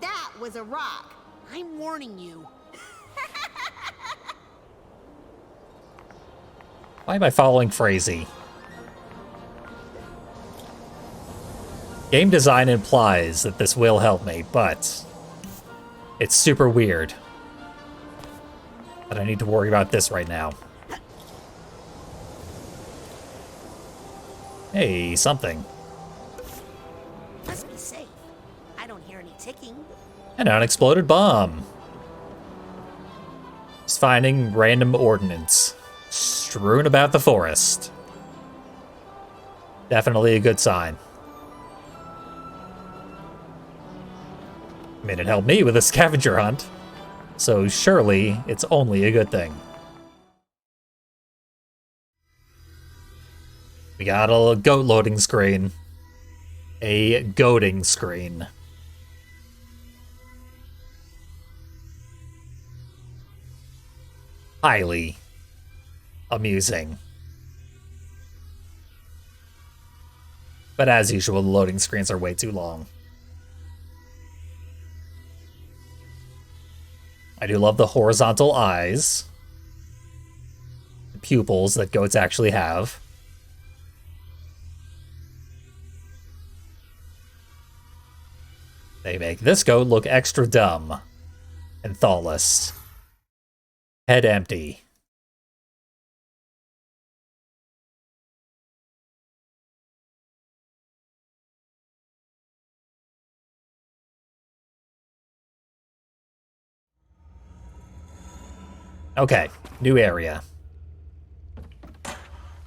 That was a rock. I'm warning you. Why am I following Frazee? Game design implies that this will help me, but it's super weird that I need to worry about this right now. Hey, something. Must be safe. I don't hear any ticking. An unexploded bomb. Just finding random ordnance strewn about the forest. Definitely a good sign. I mean, it helped me with a scavenger hunt, so surely it's only a good thing. We got a goat loading screen. A goading screen. Highly amusing. But as usual, the loading screens are way too long. I do love the horizontal eyes. The pupils that goats actually have. They make this goat look extra dumb and thoughtless. Head empty. Okay, new area.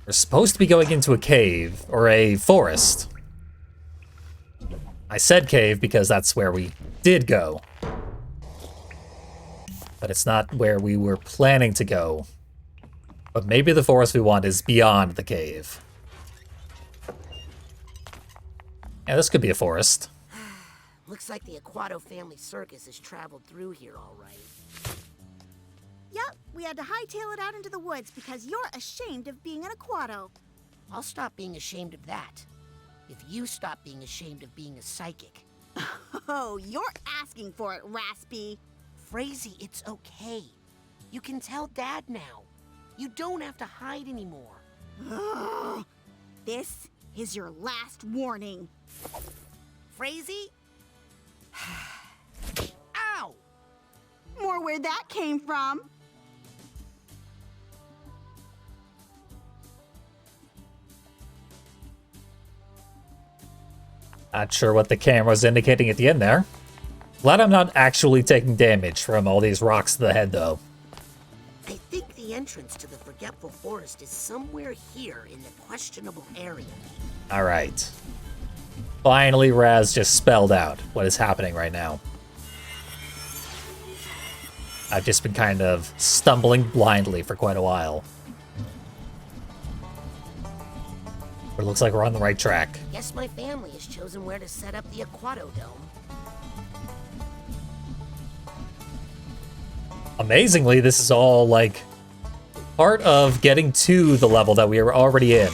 We're supposed to be going into a cave, or a forest. I said cave because that's where we did go. But it's not where we were planning to go. But maybe the forest we want is beyond the cave. Yeah, this could be a forest. Looks like the Aquato family circus has traveled through here all right. Yep, we had to hightail it out into the woods because you're ashamed of being an Aquato. I'll stop being ashamed of that. If you stop being ashamed of being a psychic. Oh, you're asking for it, Raspy. Frazee, it's okay. You can tell Dad now. You don't have to hide anymore. Ugh. This is your last warning. Frazee? Ow! More where that came from. Not sure what the camera's indicating at the end there. Glad I'm not actually taking damage from all these rocks to the head, though. I think the entrance to the Forgetful Forest is somewhere here in the questionable area. Alright. Finally, Raz just spelled out what is happening right now. I've just been kind of stumbling blindly for quite a while. But it looks like we're on the right track. Guess my family has chosen where to set up the Aquato Dome. Amazingly, this is all, like, part of getting to the level that we are already in.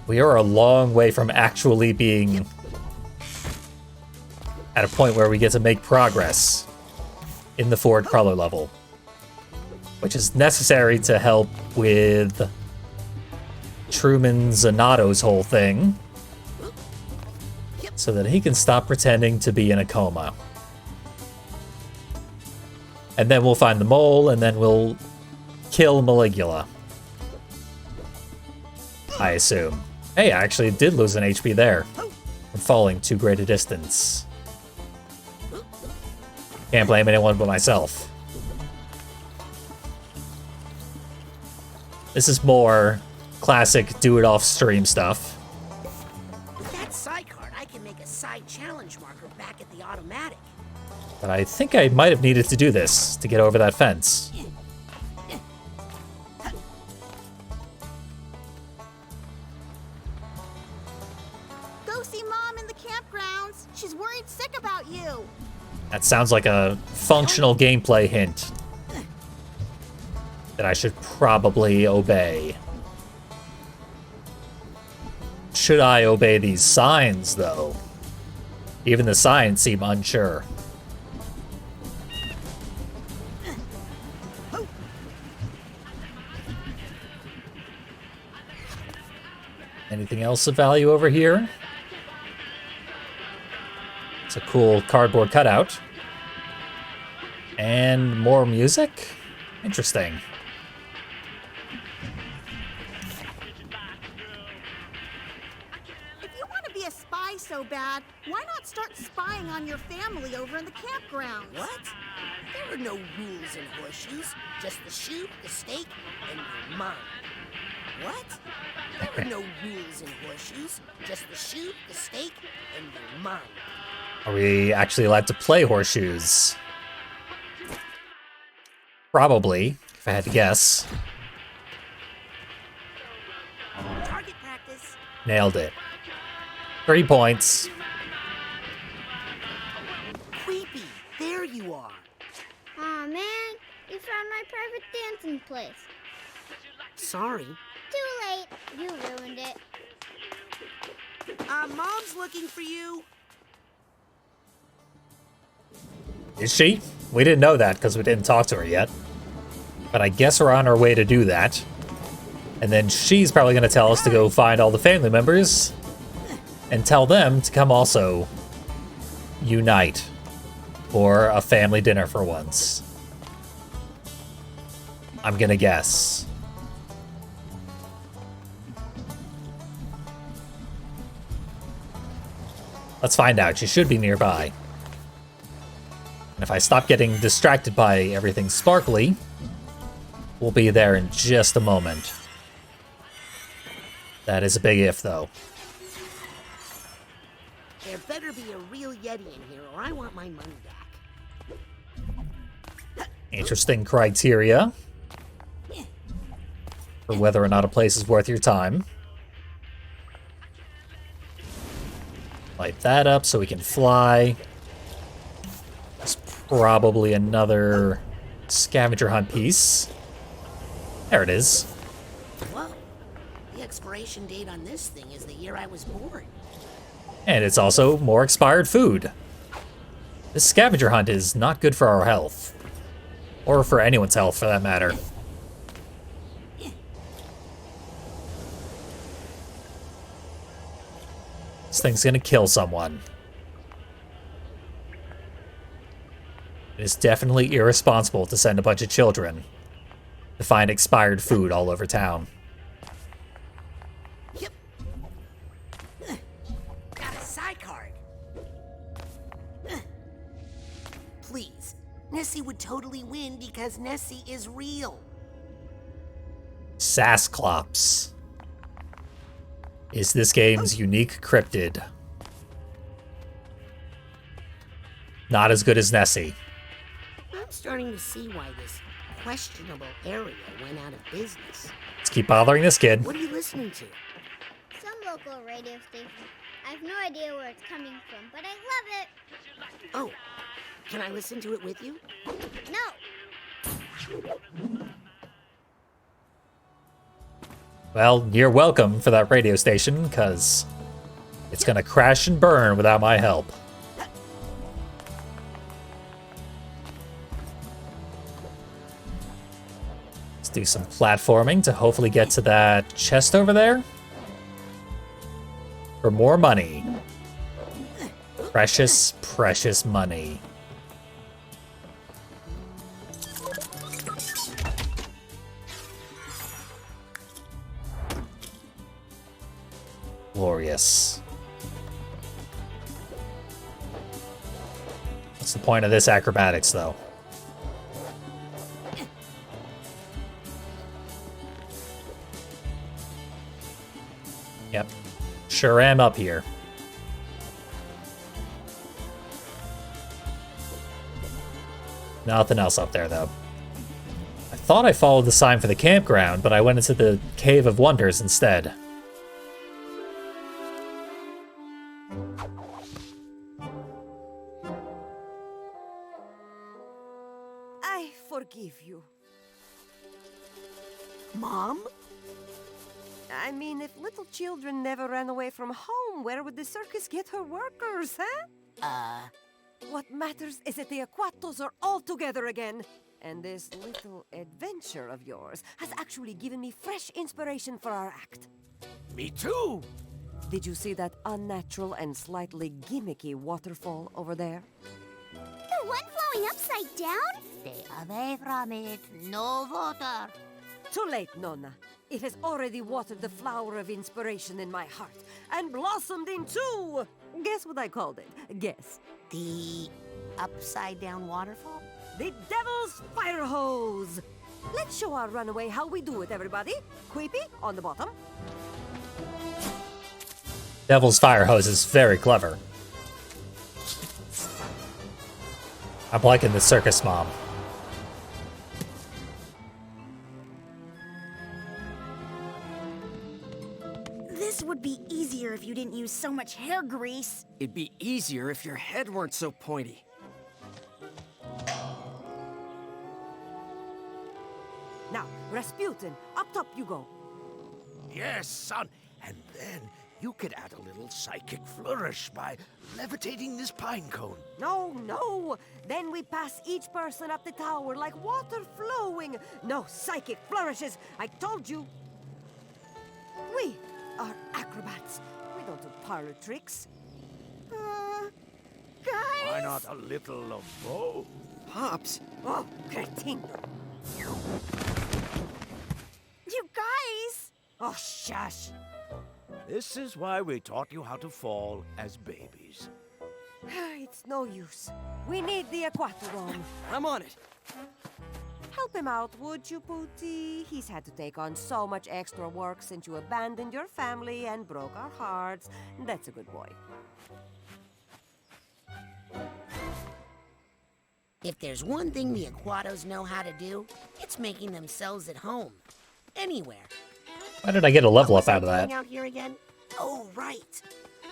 We are a long way from actually being at a point where we get to make progress in the Ford Cruller level, which is necessary to help with Truman Zanato's whole thing, so that he can stop pretending to be in a coma. And then we'll find the mole, and then we'll kill Maligula. I assume. Hey, I actually did lose an HP there from falling too great a distance. Can't blame anyone but myself. This is more classic do-it-off-stream stuff. With that side card, I can make a side challenge marker back at the automatic. But I think I might have needed to do this to get over that fence. Go see Mom in the campgrounds. She's worried sick about you. That sounds like a functional gameplay hint that I should probably obey. Should I obey these signs, though? Even the signs seem unsure. Anything else of value over here? It's a cool cardboard cutout. And more music? Interesting. If you want to be a spy so bad, why not start spying on your family over in the campground? What? There are no rules in horseshoes. Just the shoe, the stake, and your mind. What? There are no rules in horseshoes. Just the shoe, the stake, and your mind. Are we actually allowed to play horseshoes? Probably, if I had to guess. Target practice. Nailed it. 3 points. Creepy. There you are. Aw, man. You found my private dancing place. Sorry. Too late. You ruined it. Mom's looking for you. Is she? We didn't know that because we didn't talk to her yet. But I guess we're on our way to do that. And then she's probably going to tell us to go find all the family members and tell them to come also unite for a family dinner for once. I'm going to guess. Let's find out. She should be nearby. And if I stop getting distracted by everything sparkly, we'll be there in just a moment. That is a big if, though. There better be a real Yeti in here, or I want my money back. Interesting criteria for whether or not a place is worth your time. Light that up so we can fly. There's probably another scavenger hunt piece. There it is. Whoa. The expiration date on this thing is the year I was born. And it's also more expired food. This scavenger hunt is not good for our health. Or for anyone's health, for that matter. This thing's gonna kill someone. It is definitely irresponsible to send a bunch of children to find expired food all over town. Yep. Got a side card. Please. Nessie would totally win because Nessie is real. Sasclops is this game's unique cryptid. Not as good as Nessie. I'm starting to see why this questionable area went out of business. Let's keep bothering this kid. What are you listening to? Some local radio station. I have no idea where it's coming from, but I love it. Oh, can I listen to it with you? No. Well, you're welcome for that radio station, because it's gonna crash and burn without my help. Let's do some platforming to hopefully get to that chest over there. For more money. Precious, precious money. Glorious. What's the point of this acrobatics, though? Yep. Sure am up here. Nothing else up there, though. I thought I followed the sign for the campground, but I went into the Cave of Wonders instead. I forgive you. Mom? I mean, if little children never ran away from home, where would the circus get her workers, huh? What matters is that the Aquatos are all together again. And this little adventure of yours has actually given me fresh inspiration for our act. Me too! Did you see that unnatural and slightly gimmicky waterfall over there? The one flowing upside down? Stay away from it. No water. Too late, Nonna. It has already watered the flower of inspiration in my heart and blossomed into... Guess what I called it? Guess. The upside-down waterfall? The Devil's Fire Hose! Let's show our runaway how we do it, everybody. Queepy, on the bottom. Devil's Fire Hose is very clever. I'm liking the circus mom. This would be easier if you didn't use so much hair grease. It'd be easier if your head weren't so pointy. Now, Rasputin, up top you go. Yes, son. And then you could add a little psychic flourish by levitating this pine cone. No. Then we pass each person up the tower like water flowing. No psychic flourishes. I told you. We are acrobats. We don't do parlor tricks. Guys? Why not a little of both? Pops. Oh, cretino. You guys! Oh, shush. This is why we taught you how to fall as babies. It's no use. We need the aquatodome. I'm on it. Help him out, would you, Pooty? He's had to take on so much extra work since you abandoned your family and broke our hearts. That's a good boy. If there's one thing the Aquatos know how to do, it's making themselves at home. Anywhere. Why did I get a level up out of that? Out here again? Oh, right.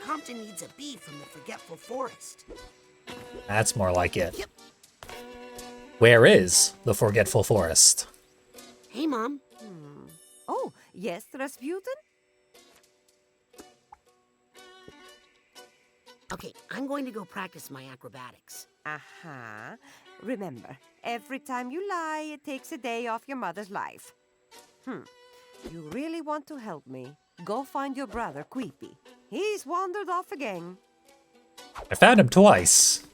Compton needs a bee from the Forgetful Forest. That's more like it. Yep. Where is the Forgetful Forest? Hey, Mom. Oh, yes, Rasputin? Okay, I'm going to go practice my acrobatics. Uh-huh. Remember, every time you lie, it takes a day off your mother's life. You really want to help me? Go find your brother, Queepy. He's wandered off again. I found him twice.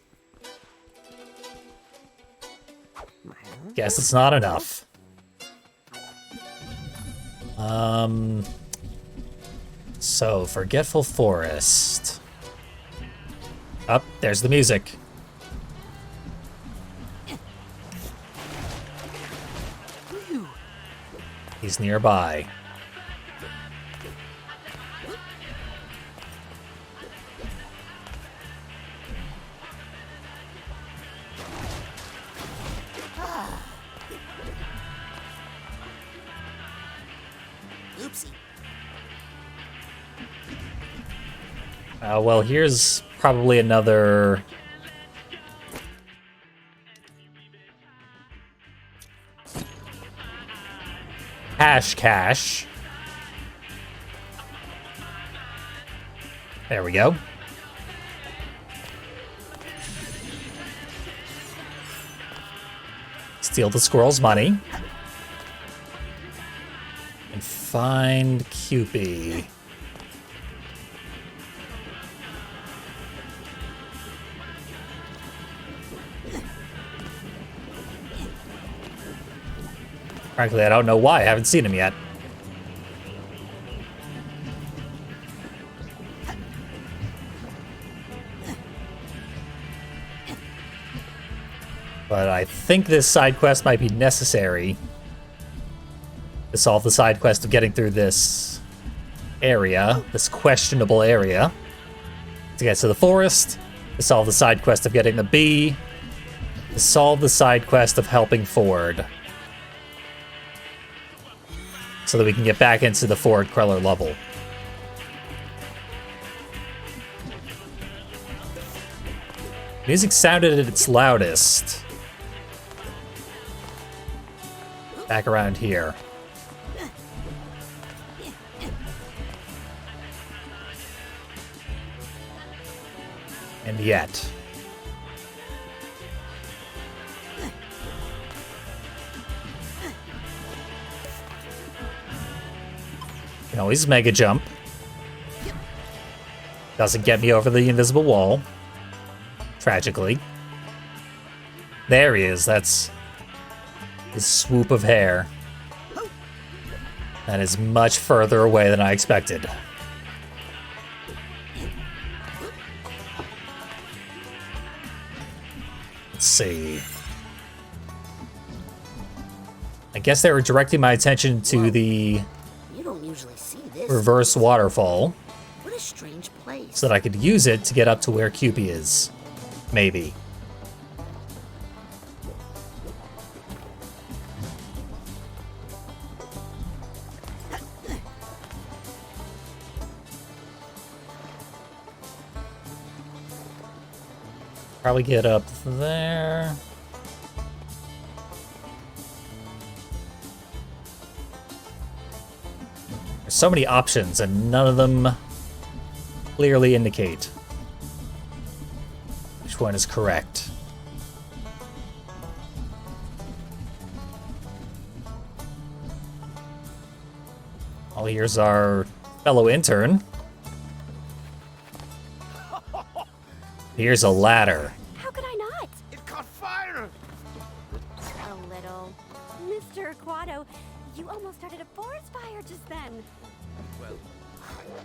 Guess it's not enough. So, Forgetful Forest. Up, there's the music. He's nearby. Oopsie. Well, here's probably another... Cache. There we go. Steal the squirrel's money. And find Cupid. Frankly, I don't know why. I haven't seen him yet. But I think this side quest might be necessary to solve the side quest of getting through this area, this questionable area, to get to the forest, to solve the side quest of getting the bee, to solve the side quest of helping Ford, so that we can get back into the Ford Queller level. Music sounded at its loudest back around here. And yet... you can always mega jump. Doesn't get me over the invisible wall. Tragically. There he is. That's his swoop of hair. That is much further away than I expected. Let's see. I guess they were directing my attention to the You don't usually see this. reverse waterfall, What a strange place. so that I could use it to get up to where Cupid is. Maybe. Probably get up there. There's so many options, and none of them clearly indicate which one is correct. Oh, here's our fellow intern. Here's a ladder. How could I not? It caught fire! A little. Mr. Aquato, you almost started a forest fire just then.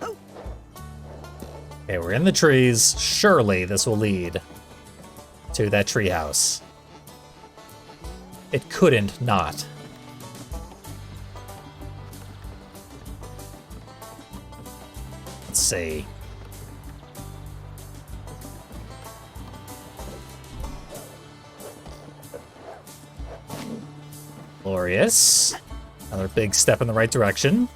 Okay, we're in the trees. Surely this will lead to that treehouse. It couldn't not. Let's see. Glorious. Another big step in the right direction.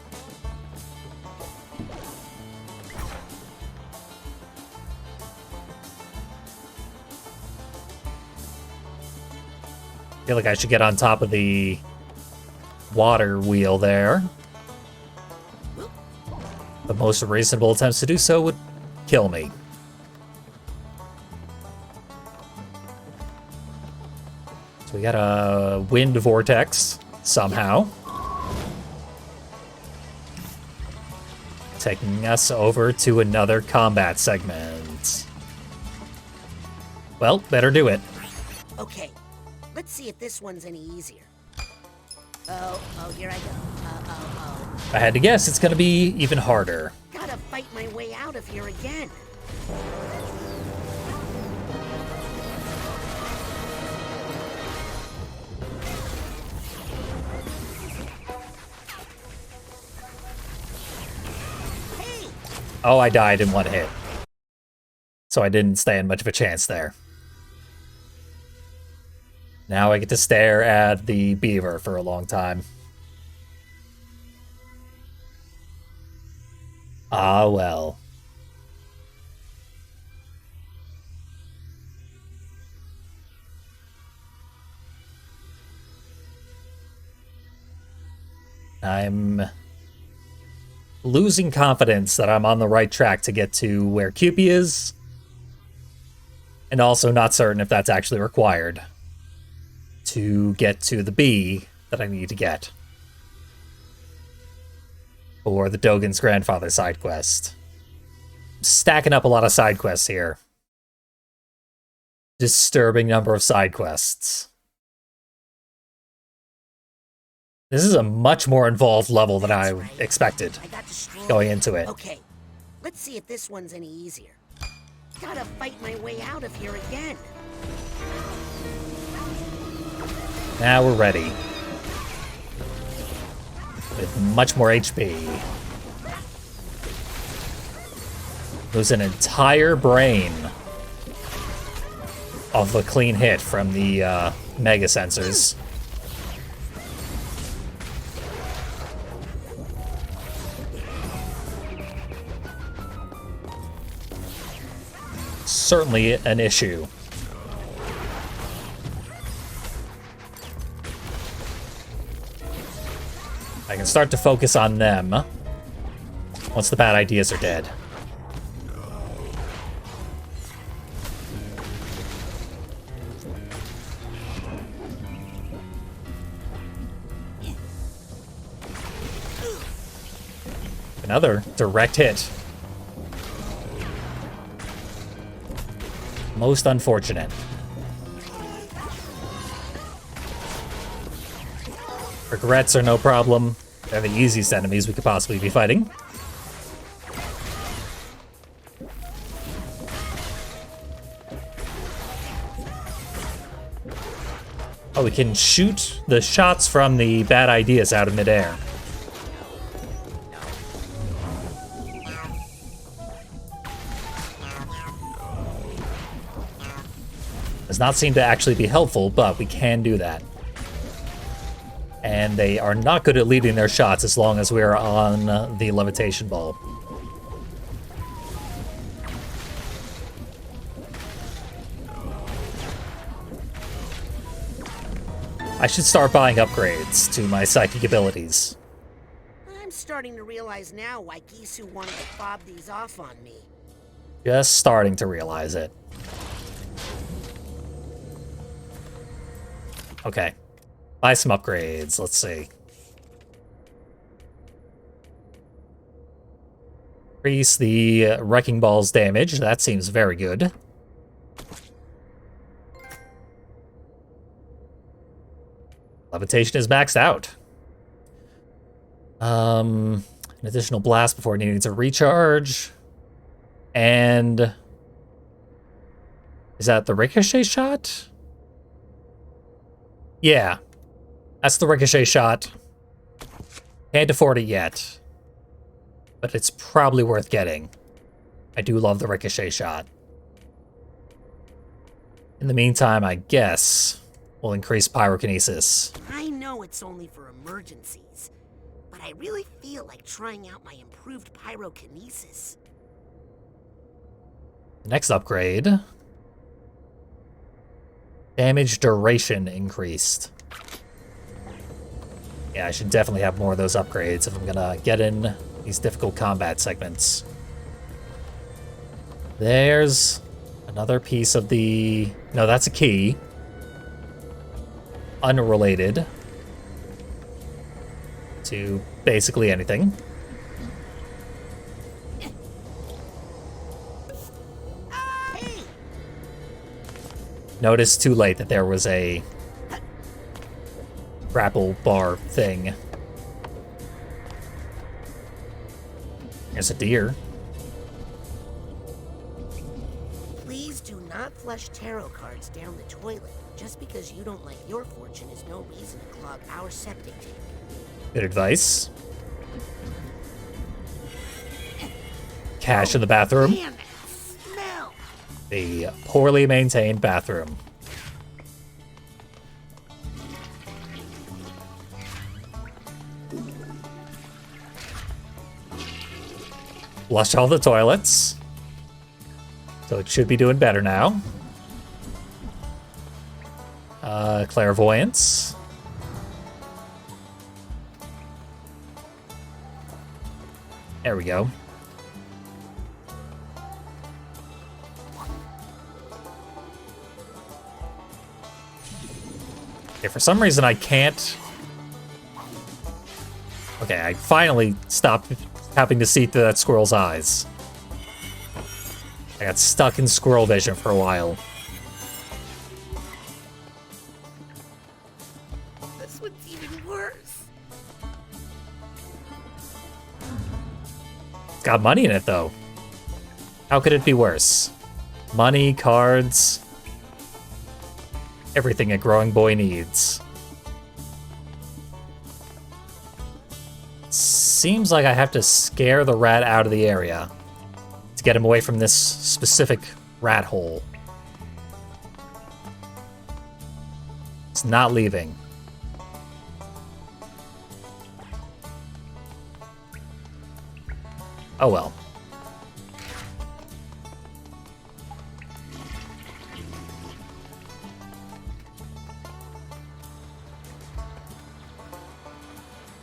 I feel like I should get on top of the water wheel there. The most reasonable attempts to do so would kill me. So we got a wind vortex somehow. Taking us over to another combat segment. Well, better do it. Okay, let's see if this one's any easier. Oh, here I go. If I had to guess, it's gonna be even harder. Gotta fight my way out of here again. Oh, I died in one hit. So I didn't stand much of a chance there. Now I get to stare at the beaver for a long time. Ah, well. I'm losing confidence that I'm on the right track to get to where Cupid is, and also not certain if that's actually required to get to the bee that I need to get for the Dogen's grandfather side quest. I'm stacking up a lot of side quests here. Disturbing number of side quests. This is a much more involved level than I expected going into it. Okay, let's see if this one's any easier. Gotta fight my way out of here again. Now we're ready. With much more HP. Lose an entire brain of a clean hit from the mega sensors. Certainly an issue. I can start to focus on them once the bad ideas are dead. Another direct hit. Most unfortunate. Regrets are no problem. They're the easiest enemies we could possibly be fighting. Oh, we can shoot the shots from the bad ideas out of midair. Does not seem to actually be helpful, but we can do that. And they are not good at leading their shots as long as we are on the levitation ball. I should start buying upgrades to my psychic abilities. I'm starting to realize now why Gisu wanted to fob these off on me. Just starting to realize it. Okay. Buy some upgrades. Let's see. Increase the wrecking ball's damage. That seems very good. Levitation is maxed out. An additional blast before needing to recharge. And is that the ricochet shot? Yeah. That's the ricochet shot. Can't afford it yet. But it's probably worth getting. I do love the ricochet shot. In the meantime, I guess we'll increase pyrokinesis. I know it's only for emergencies, but I really feel like trying out my improved pyrokinesis. Next upgrade. Damage duration increased. Yeah, I should definitely have more of those upgrades if I'm gonna get in these difficult combat segments. There's another piece of the... No, that's a key. Unrelated to basically anything. Noticed too late that there was a grapple bar thing. There's a deer. Please do not flush tarot cards down the toilet. Just because you don't like your fortune is no reason to clog our septic tank. Good advice. Cash in the bathroom. Man, that smell! The poorly maintained bathroom. Flush all the toilets. So it should be doing better now. Clairvoyance. There we go. Okay, for some reason I can't... Okay, I finally stopped having to see through that squirrel's eyes. I got stuck in squirrel vision for a while. This one's even worse. It's got money in it, though. How could it be worse? Money, cards... everything a growing boy needs. seems like I have to scare the rat out of the area to get him away from this specific rat hole. It's not leaving. Oh well.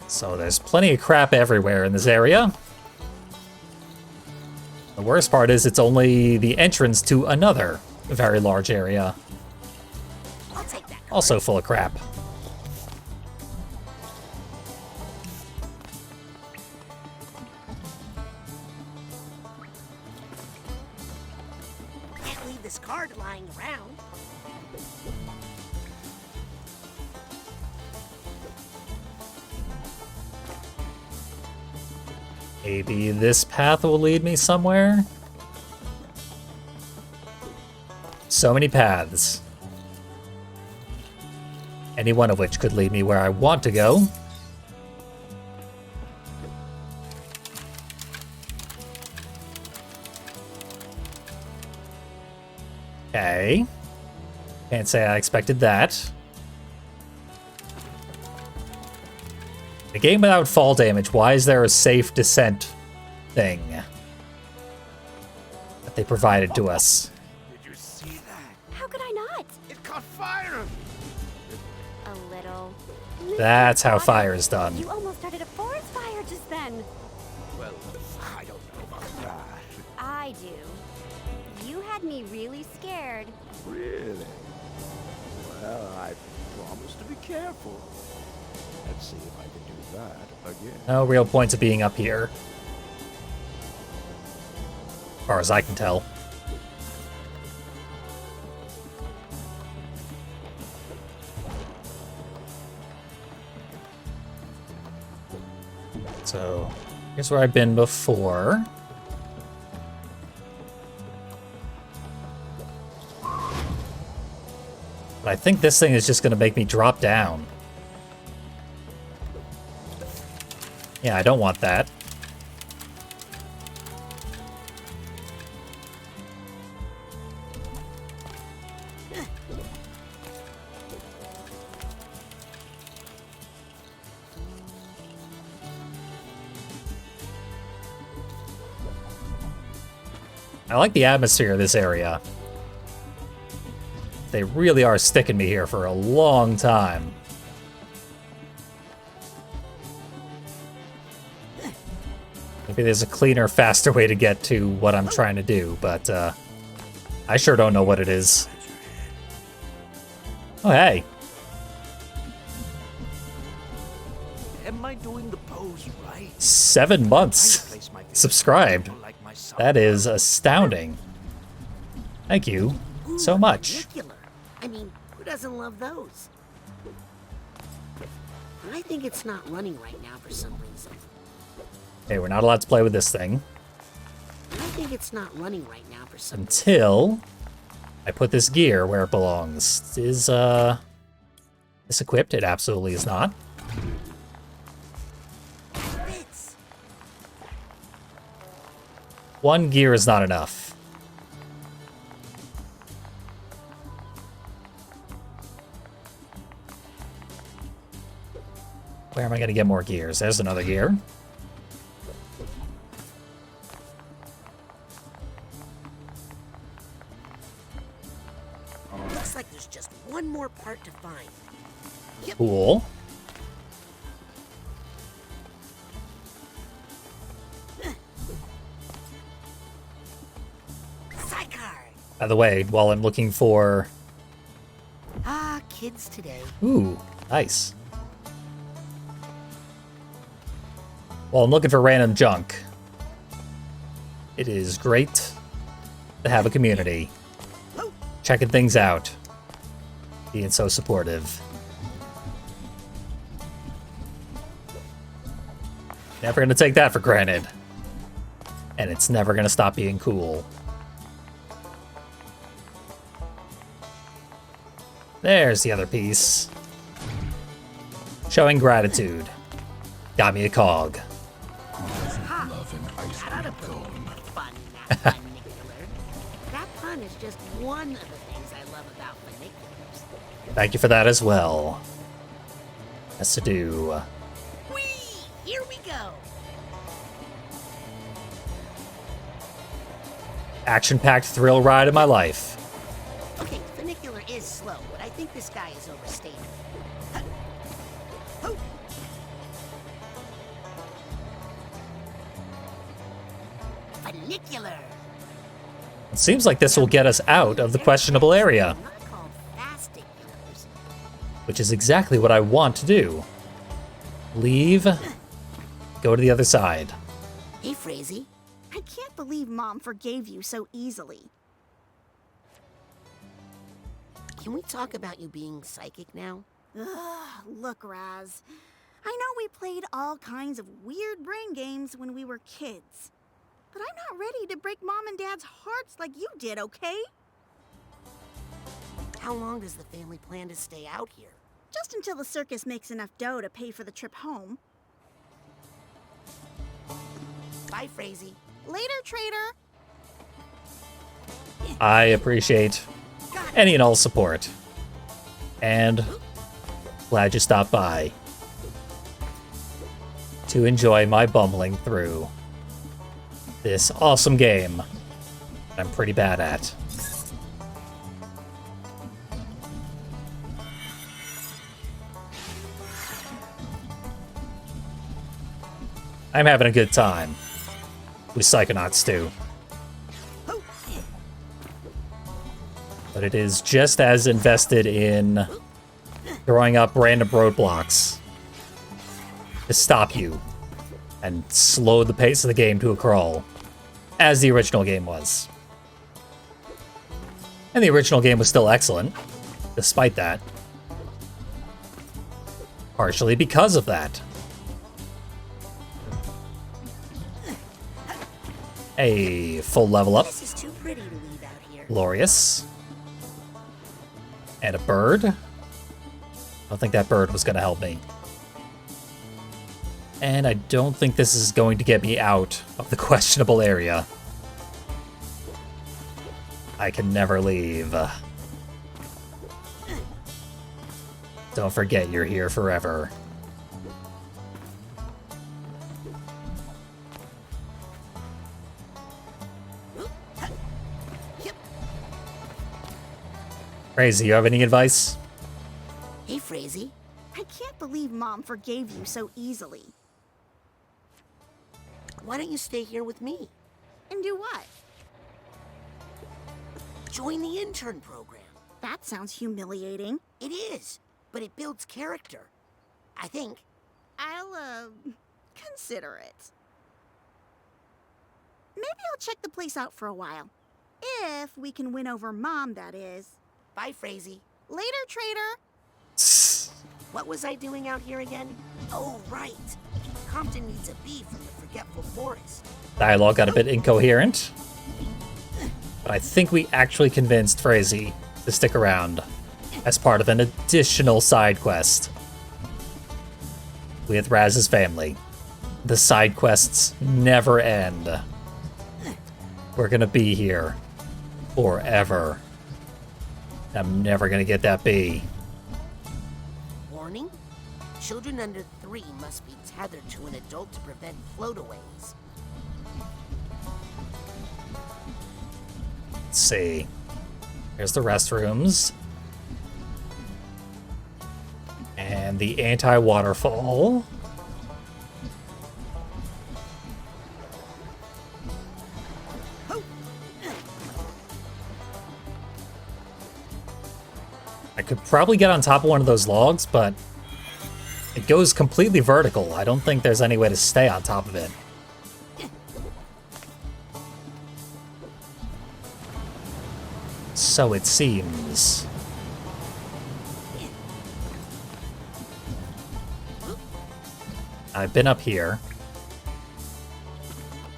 So there's plenty of crap everywhere in this area. The worst part is it's only the entrance to another very large area. Also full of crap. Can't leave this card lying around. Maybe this path will lead me somewhere? So many paths. Any one of which could lead me where I want to go. Okay. Can't say I expected that. A game without fall damage, why is there a safe descent thing that they provided to us? Did you see that? How could I not? It caught fire! A little. That's how fire is done. You almost started a forest fire just then. Well, I don't know about that. I do. You had me really scared. Really? Well, I promise to be careful. Let's see if I can do that again. No real point to being up here. As far as I can tell. So, here's where I've been before. But I think this thing is just going to make me drop down. Yeah, I don't want that. I like the atmosphere of this area. They really are sticking me here for a long time. Maybe there's a cleaner, faster way to get to what I'm trying to do, but I sure don't know what it is. Oh, hey. Am I doing the pose right? 7 months subscribed. That is astounding. Thank you so much. I mean, who doesn't love those? I think it's not running right now for some reason. Okay, we're not allowed to play with this thing. I think it's not running right now for some Until I put this gear where it belongs. Is this equipped? It absolutely is not. One gear is not enough. Where am I going to get more gears? There's another gear. Looks like there's just one more part to find. Yep. Cool. By the way, while I'm looking for... Ah, kids today. Ooh, nice. While I'm looking for random junk, it is great to have a community. Checking things out. Being so supportive. Never gonna take that for granted. And it's never gonna stop being cool. There's the other piece. Showing gratitude. Got me a cog. That ought to put a little more fun in that funicular. That pun is just one of the things I love about funiculars. Thank you for that as well. Has to do. Whee! Here we go. Action-packed thrill ride of my life. Okay, funicular is slow, but I think this guy is overstated. Funicular. It seems like this will get us out of the questionable area, which is exactly what I want to do. Leave, go to the other side. Hey, Frazee. I can't believe Mom forgave you so easily. Can we talk about you being psychic now? Ugh, look, Raz. I know we played all kinds of weird brain games when we were kids. But I'm not ready to break Mom and Dad's hearts like you did, okay? How long does the family plan to stay out here? Just until the circus makes enough dough to pay for the trip home. Bye, Frazee. Later, Trader. I appreciate any and all support. And glad you stopped by to enjoy my bumbling through this awesome game I'm pretty bad at. I'm having a good time with Psychonauts 2. But it is just as invested in throwing up random roadblocks to stop you and slow the pace of the game to a crawl, as the original game was. And the original game was still excellent, despite that. Partially because of that. A full level up. This is too pretty to leave out here. Glorious. And a bird. I don't think that bird was going to help me. And I don't think this is going to get me out of the questionable area. I can never leave. Don't forget you're here forever. Crazy, you have any advice? Hey, Frazee. I can't believe Mom forgave you so easily. Why don't you stay here with me? And do what? Join the intern program. That sounds humiliating. It is, but it builds character. I think. I'll, consider it. Maybe I'll check the place out for a while. If we can win over Mom, that is. Bye, Frazee. Later, Trader. What was I doing out here again? Oh, right. Compton needs a bee from the Forgetful Forest. Dialogue got a bit incoherent. But I think we actually convinced Frazee to stick around as part of an additional side quest with Raz's family. The side quests never end. We're gonna be here forever. I'm never gonna get that bee. Warning? Children under 3 must be tethered to an adult to prevent floataways. Let's see. Here's the restrooms. And the anti-waterfall. I could probably get on top of one of those logs, but it goes completely vertical. I don't think there's any way to stay on top of it. So it seems. I've been up here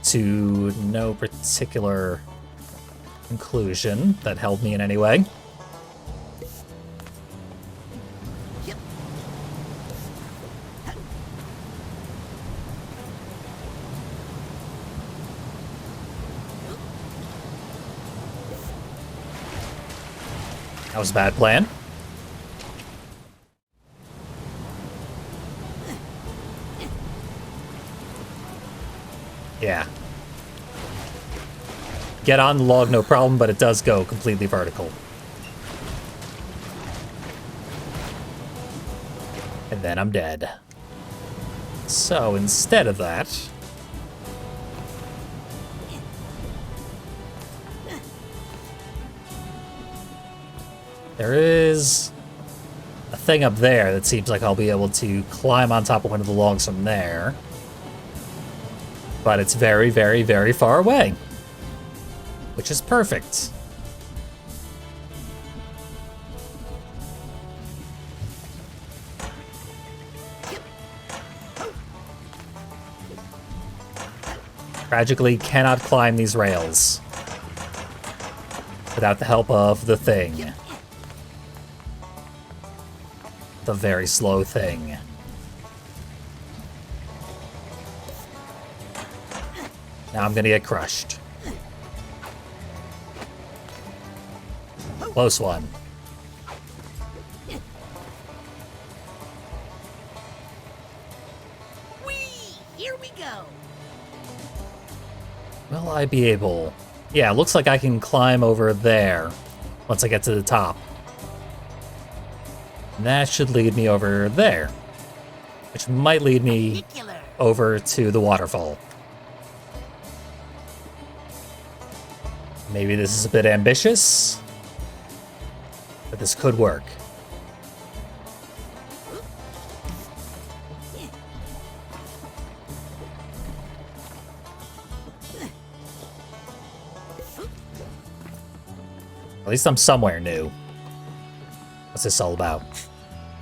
to no particular conclusion that held me in any way. That was a bad plan. Yeah. Get on the log, no problem, but it does go completely vertical. And then I'm dead. So instead of that... there is a thing up there that seems like I'll be able to climb on top of one of the logs from there. But it's very, very, very far away. Which is perfect. Tragically, cannot climb these rails without the help of the thing. The very slow thing. Now I'm gonna get crushed. Close one. Whee! Here we go. Will I be able? Yeah, it looks like I can climb over there once I get to the top. And that should lead me over there, which might lead me over to the waterfall. Maybe this is a bit ambitious, but this could work. At least I'm somewhere new. What's this all about?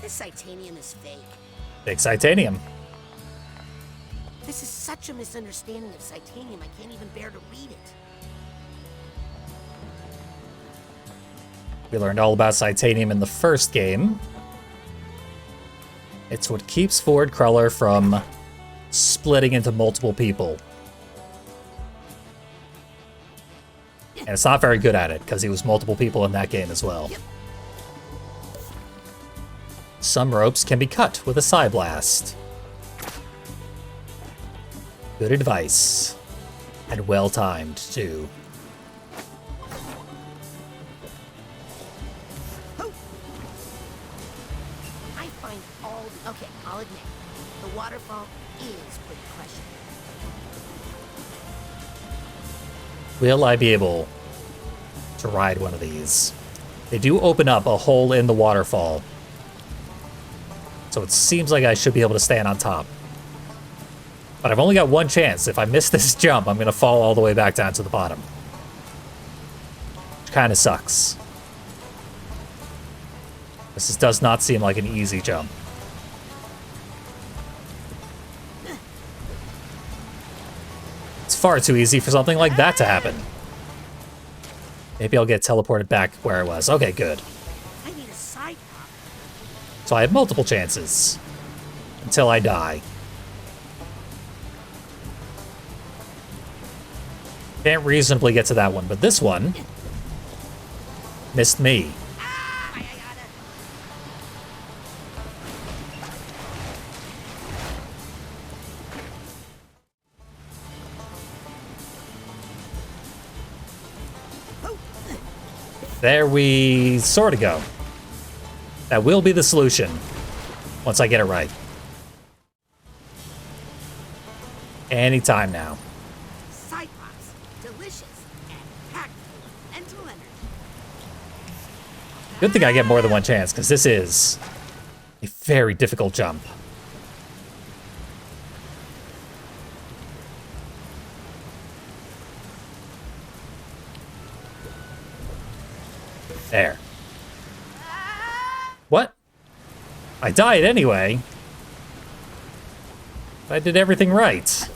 This titanium is fake. Big titanium. This is such a misunderstanding of titanium, I can't even bear to read it. We learned all about titanium in the first game. It's what keeps Ford Cruller from splitting into multiple people. And it's not very good at it, because he was multiple people in that game as well. Some ropes can be cut with a psi blast. Good advice. And well timed, too. I find all the... Okay, I'll admit, the waterfall is pretty crushing. Will I be able to ride one of these? They do open up a hole in the waterfall. So it seems like I should be able to stand on top. But I've only got one chance. If I miss this jump, I'm going to fall all the way back down to the bottom. Which kind of sucks. This does not seem like an easy jump. It's far too easy for something like that to happen. Maybe I'll get teleported back where I was. Okay, good. I need a side pop. So I have multiple chances. Until I die. Can't reasonably get to that one, but this one missed me. There we sort of go. That will be the solution once I get it right. Anytime now. Side pops, delicious and packed full of mental energy. Good thing I get more than one chance, because this is a very difficult jump. There. What? I died anyway. I did everything right.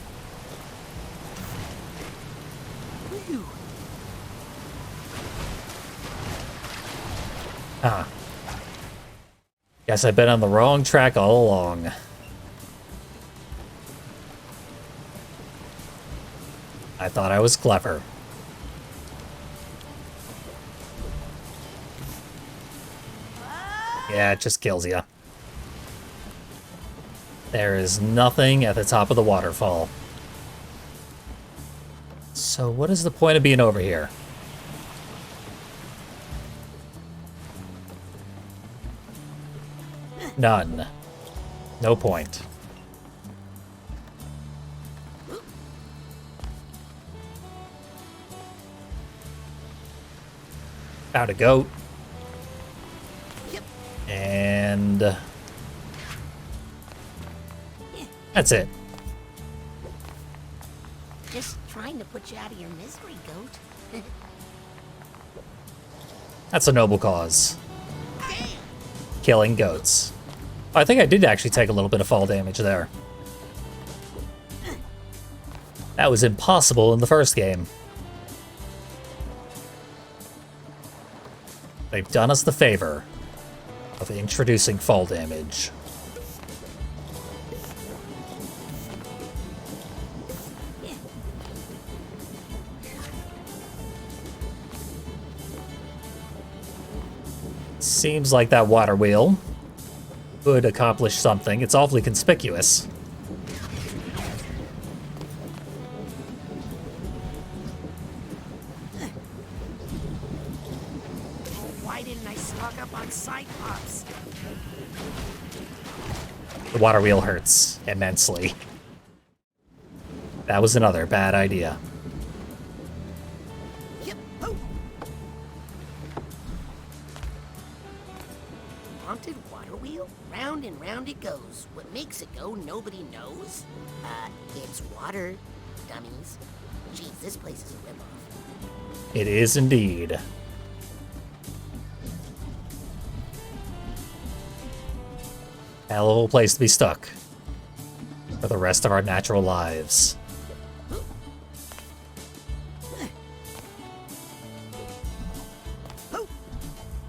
Huh. Guess I've been on the wrong track all along. I thought I was clever. Yeah, it just kills you. There is nothing at the top of the waterfall. So what is the point of being over here? None. No point. Found a goat. And that's it. Just trying to put you out of your misery, goat. That's a noble cause. Killing goats. I think I did actually take a little bit of fall damage there. That was impossible in the first game. They've done us the favor of introducing fall damage. Seems like that water wheel could accomplish something. It's awfully conspicuous. Why didn't I slug up on Cyclops? The water wheel hurts immensely. That was another bad idea. Haunted water wheel? Round and round it goes. What makes it go, nobody knows. It's water, dummies. Geez, this place is a ripoff. It is indeed. Hell of a place to be stuck for the rest of our natural lives.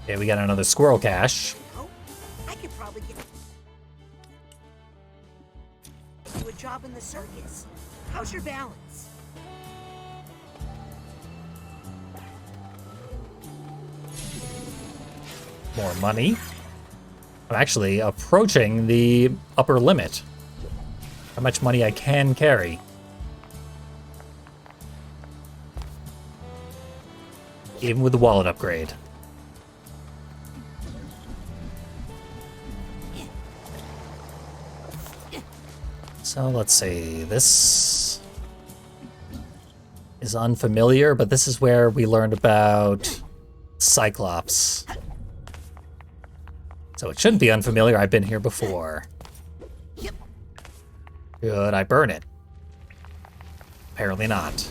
Okay, we got another squirrel cache. I could probably get you a job in the circus. How's your balance? More money. I'm actually approaching the upper limit. How much money I can carry. Even with the wallet upgrade. So let's see, this is unfamiliar, but this is where we learned about Cyclops. So it shouldn't be unfamiliar, I've been here before. Should I burn it? Apparently not.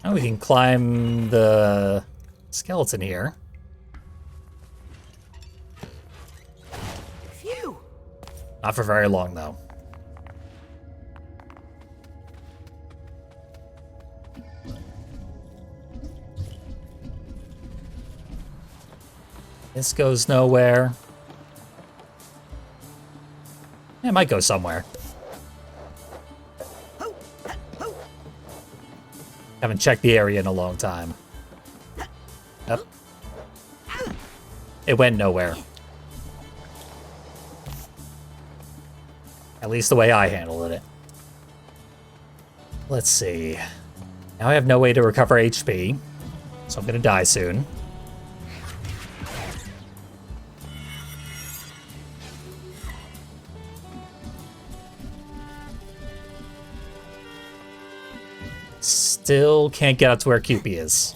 Now we can climb the skeleton here. Phew. Not for very long, though. This goes nowhere. Yeah, it might go somewhere. Haven't checked the area in a long time. Yep. It went nowhere. At least the way I handled it. Let's see. Now I have no way to recover HP, so I'm gonna die soon. Still can't get out to where Cupid is.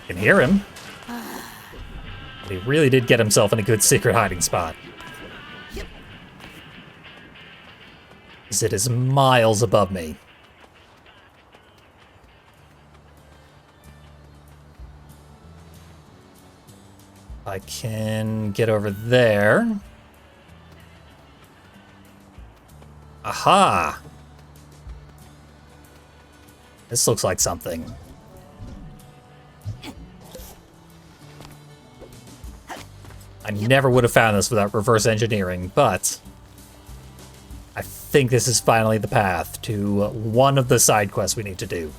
Can hear him. But he really did get himself in a good secret hiding spot. Because it is miles above me. I can get over there. Aha! This looks like something. I never would have found this without reverse engineering, but I think this is finally the path to one of the side quests we need to do.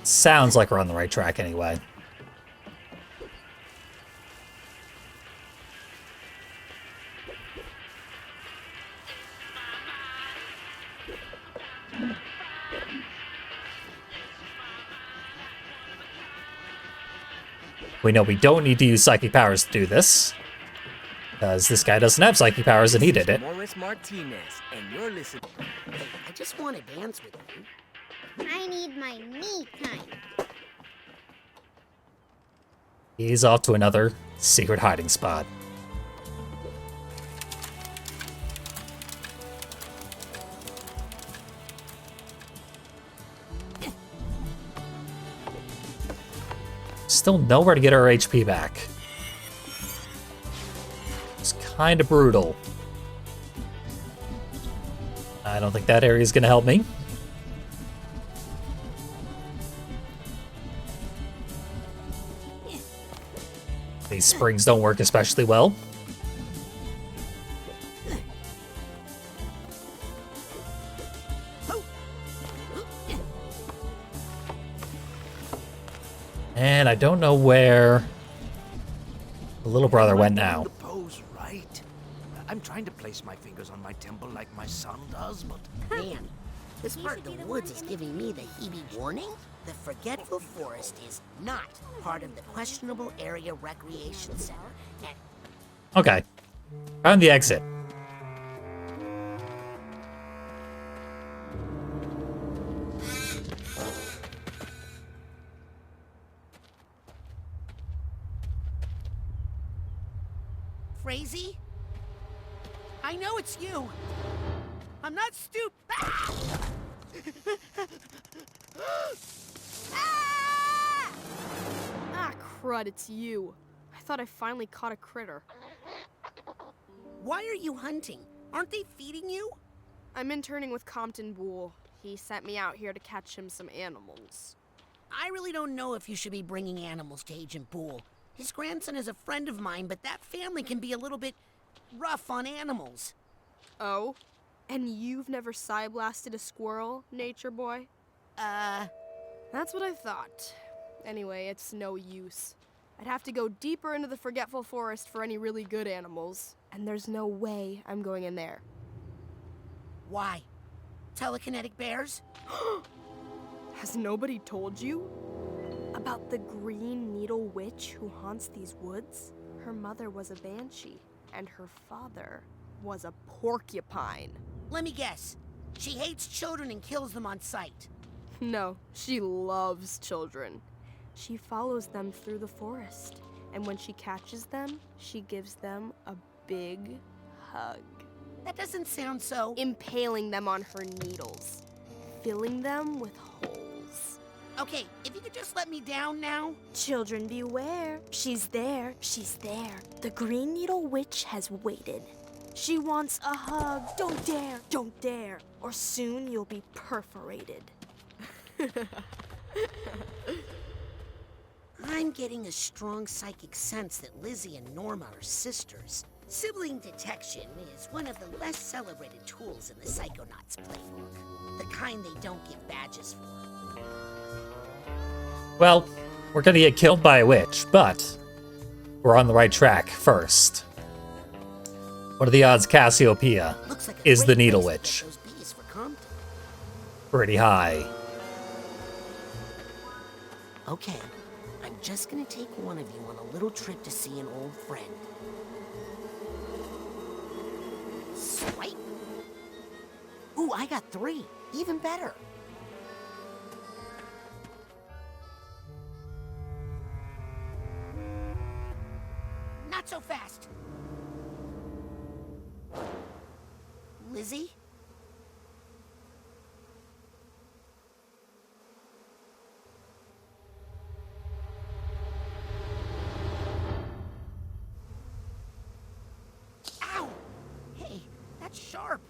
Sounds like we're on the right track anyway. We know we don't need to use psychic powers to do this, because this guy doesn't have psychic powers and he did it. Morris Martinez, and you're listening. Hey, I just want to dance with you. I need my me time. He's off to another secret hiding spot. Still nowhere to get our HP back. It's kind of brutal. I don't think that area is going to help me. These springs don't work especially well. And I don't know where the little brother went now. The pose right. I'm trying to place my fingers on my temple like my son does, but Man, this part of the woods is giving me the heebie warning. The Forgetful Forest is not part of the Questionable Area Recreation Center. And Okay. Found the exit. Crazy? I know it's you. I'm not stupid. Ah, crud, it's you. I thought I finally caught a critter. Why are you hunting? Aren't they feeding you? I'm interning with Compton Boole. He sent me out here to catch him some animals. I really don't know if you should be bringing animals to Agent Boole. His grandson is a friend of mine, but that family can be a little bit rough on animals. Oh? And you've never psi-blasted a squirrel, nature boy? That's what I thought. Anyway, it's no use. I'd have to go deeper into the Forgetful Forest for any really good animals, and there's no way I'm going in there. Why? Telekinetic bears? Has nobody told you? About the Green Needle Witch who haunts these woods? Her mother was a banshee, and her father was a porcupine. Let me guess. She hates children and kills them on sight. No, she loves children. She follows them through the forest, and when she catches them, she gives them a big hug. That doesn't sound so... Impaling them on her needles, filling them with holes. Okay, if you could just let me down now. Children beware. She's there. She's there. The Green Needle Witch has waited. She wants a hug. Don't dare. Don't dare. Or soon you'll be perforated. I'm getting a strong psychic sense that Lizzie and Norma are sisters. Sibling detection is one of the less celebrated tools in the Psychonauts playbook. The kind they don't give badges for. Well, we're gonna get killed by a witch, but we're on the right track first. What are the odds Cassiopeia is the Needle Witch? Pretty high. Okay, I'm just gonna take one of you on a little trip to see an old friend. Swipe. Ooh, I got 3. Even better. Not so fast. Lizzie? Ow! Hey, that's sharp.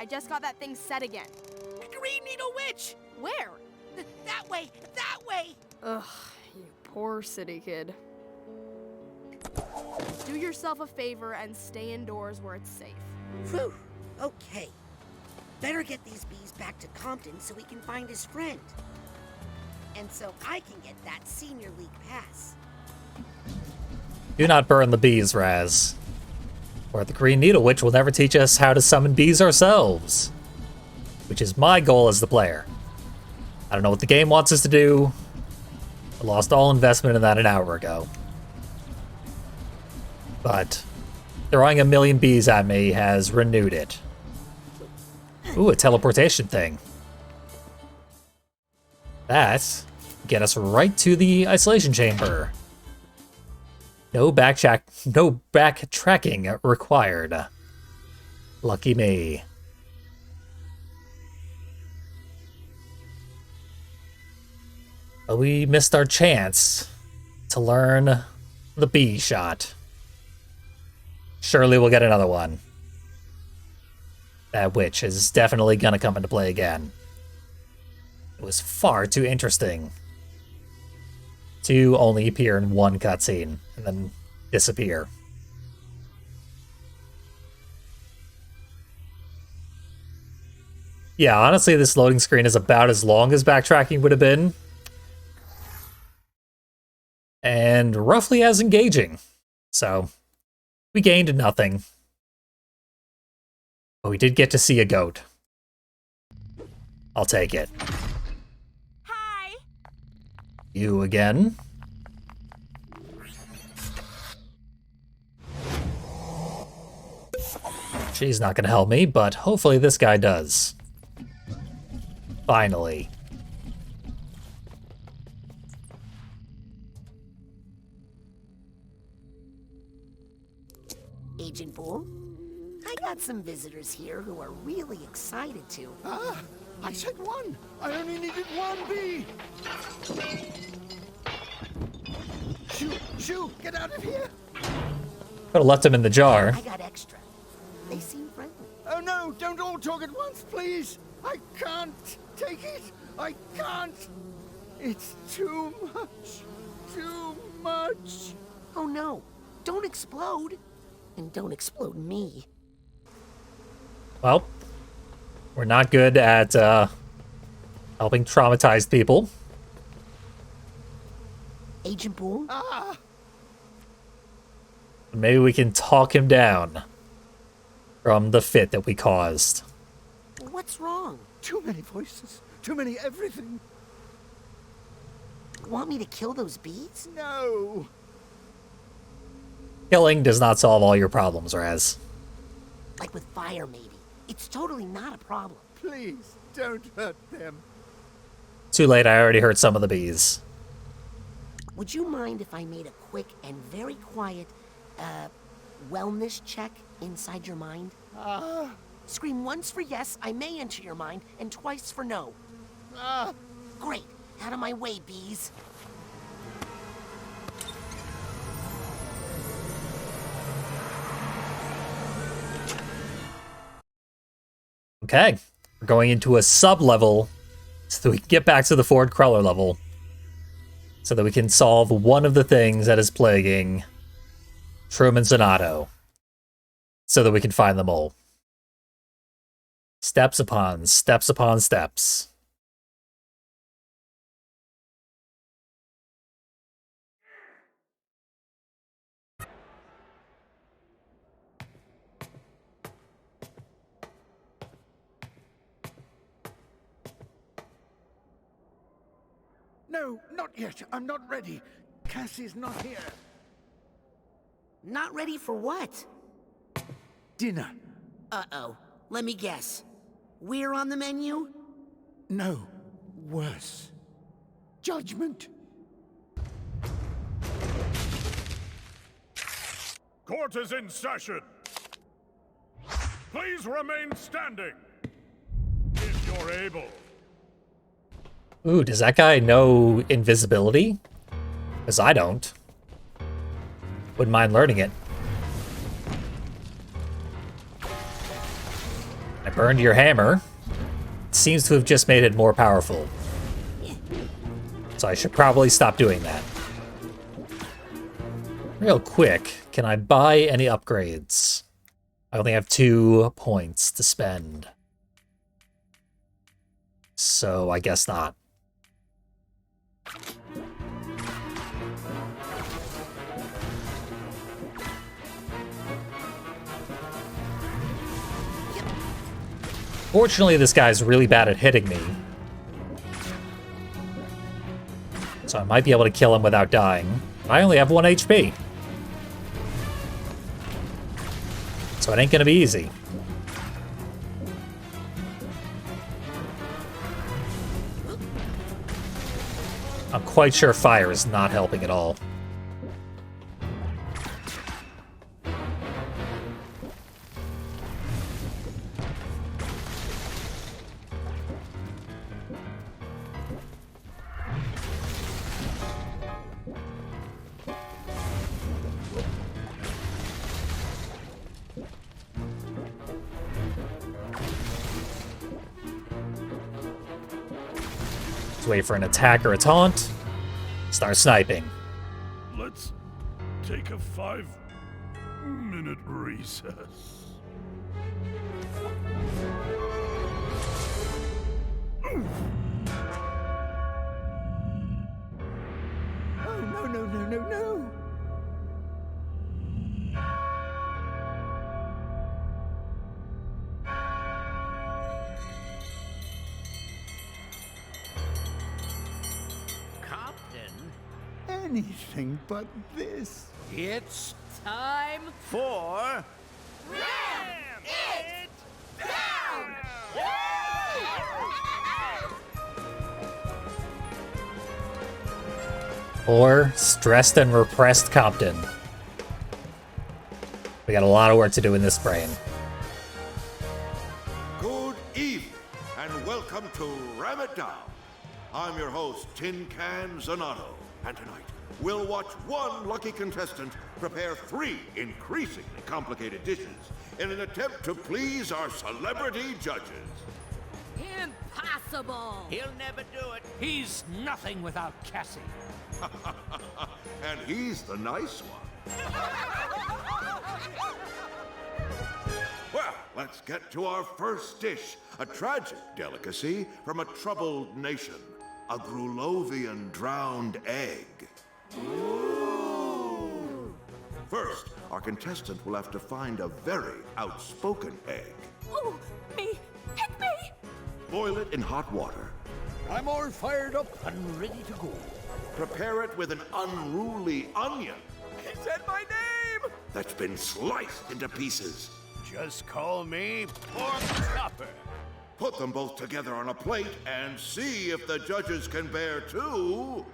just got that thing set again. Green Needle Witch! Where? That way! That way! Ugh, you poor city kid. Do yourself a favor and stay indoors where it's safe. Phew. Okay. Better get these bees back to Compton so he can find his friend. And so I can get that senior league pass. Do not burn the bees, Raz. Or the Green Needle Witch will never teach us how to summon bees ourselves. Which is my goal as the player. I don't know what the game wants us to do. I lost all investment in that an hour ago. But throwing a million bees at me has renewed it. Ooh, a teleportation thing. That get us right to the isolation chamber. No backtracking required. Lucky me. But we missed our chance to learn the bee shot. Surely we'll get another one. That witch is definitely gonna come into play again. It was far too interesting to only appear in one cutscene and then disappear. Yeah, honestly, this loading screen is about as long as backtracking would have been. And roughly as engaging. So, we gained nothing. But we did get to see a goat. I'll take it. Hi! You again? She's not gonna help me, but hopefully this guy does. Finally. Agent Bull, I got some visitors here who are really excited to. Ah, I said one. I only needed one bee. Shoo, get out of here. Could have left him in the jar. I got extra. They seem friendly. Oh no, don't all talk at once, please. I can't take it. I can't. It's too much. Too much. Oh no, don't explode. And don't explode me. Well, we're not good at helping traumatized people. Agent Bull? Maybe we can talk him down from the fit that we caused. What's wrong? Too many voices. Too many everything. Want me to kill those bees? No. Killing does not solve all your problems, Raz. Like with fire, maybe. It's totally not a problem. Please, don't hurt them. Too late, I already hurt some of the bees. Would you mind if I made a quick and very quiet, wellness check inside your mind? Scream once for yes, I may enter your mind, and twice for no. Great. Out of my way, bees. Okay, we're going into a sub-level so that we can get back to the Ford Cruller level. So that we can solve one of the things that is plaguing Truman Zonato. So that we can find the mole. Steps upon steps upon steps. No, not yet. I'm not ready. Cassie's not here. Not ready for what? Dinner. Uh-oh. Let me guess. We're on the menu? No. Worse. Judgment. Court is in session. Please remain standing. If you're able. Ooh, does that guy know invisibility? Because I don't. Wouldn't mind learning it. Can I Burned your hammer. Seems to have just made it more powerful. So I should probably stop doing that. Real quick, can I buy any upgrades? I only have 2 points to spend. So I guess not. Fortunately, this guy's really bad at hitting me. So I might be able to kill him without dying. I only have 1 HP. So it ain't gonna be easy. I'm quite sure fire is not helping at all. Wait for an attack or a taunt. Start sniping. Let's take a 5-minute recess. Oh, no. Anything but this. It's Time for... Ram it down! Or stressed and repressed Compton. We got a lot of work to do in this brain. Good evening, and welcome to Ram It Down. I'm your host, Tin Can Zanotto, and tonight we'll watch one lucky contestant prepare 3 increasingly complicated dishes in an attempt to please our celebrity judges. Impossible! He'll never do it. He's nothing without Cassie. And he's the nice one. Well, let's get to our first dish, a tragic delicacy from a troubled nation, a Grulovian drowned egg. Ooh. First, our contestant will have to find a very outspoken egg. Oh, me! Pick me! Boil it in hot water. I'm all fired up and ready to go. Prepare it with an unruly onion. He said my name! That's been sliced into pieces. Just call me Pork Chopper. Put them both together on a plate and see if the judges can bear 2.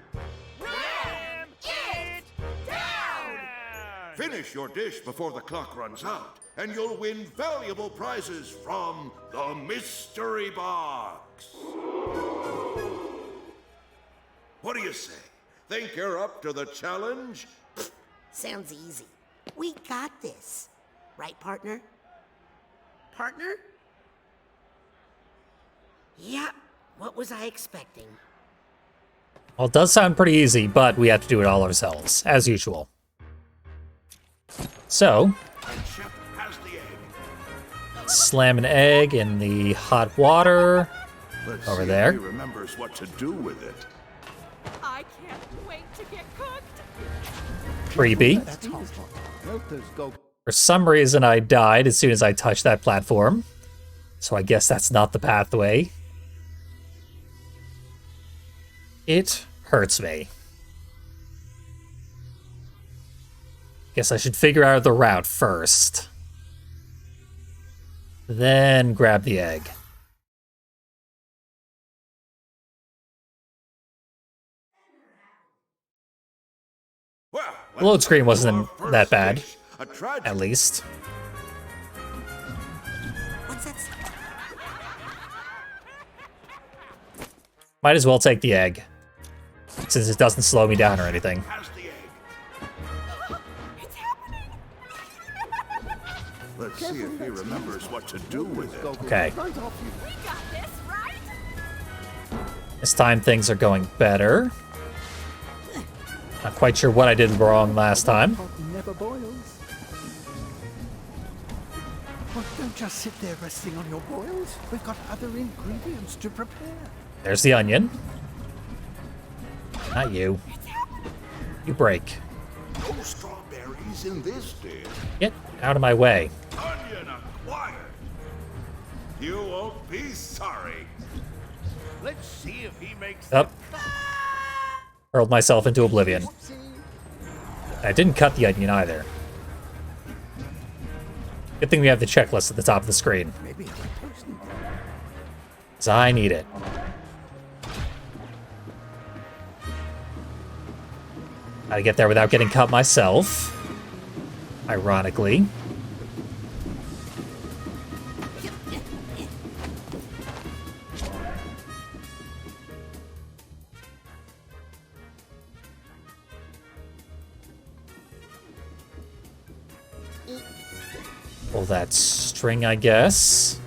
Ram it down! Finish your dish before the clock runs out, and you'll win valuable prizes from the Mystery Box. What do you say? Think you're up to the challenge? Sounds easy. We got this. Right, partner? Partner? Yeah, what was I expecting? Well, it does sound pretty easy, but we have to do it all ourselves, as usual. So, slam an egg in the hot water Let's over see there. if he remembers what to do with it. I can't wait to get cooked! Creepy. That's awful. Let us go. For some reason, I died as soon as I touched that platform. So I guess that's not the pathway. It hurts me. Guess I should figure out the route first. Then grab the egg. Well, The load screen wasn't that bad, dish, a tragic at least. What's that? Might as well take the egg, since it doesn't slow me down or anything. has the egg. It's happening! Let's see if he remembers what to do with it. Okay. We got this, right? This time things are going better. Not quite sure what I did wrong last time. Never boils. Well, don't just sit there resting on your boils. We've got other ingredients to prepare. There's the onion. Not you. You break. No strawberries in this dish. Get out of my way. Onion acquired. You won't be sorry. Let's see if he makes Up. Hurled myself into oblivion. I didn't cut the onion either. Good thing we have the checklist at the top of the screen. Maybe I'm posting. 'Cause I need it. Gotta get there without getting cut myself. Ironically. Pull that string, I guess.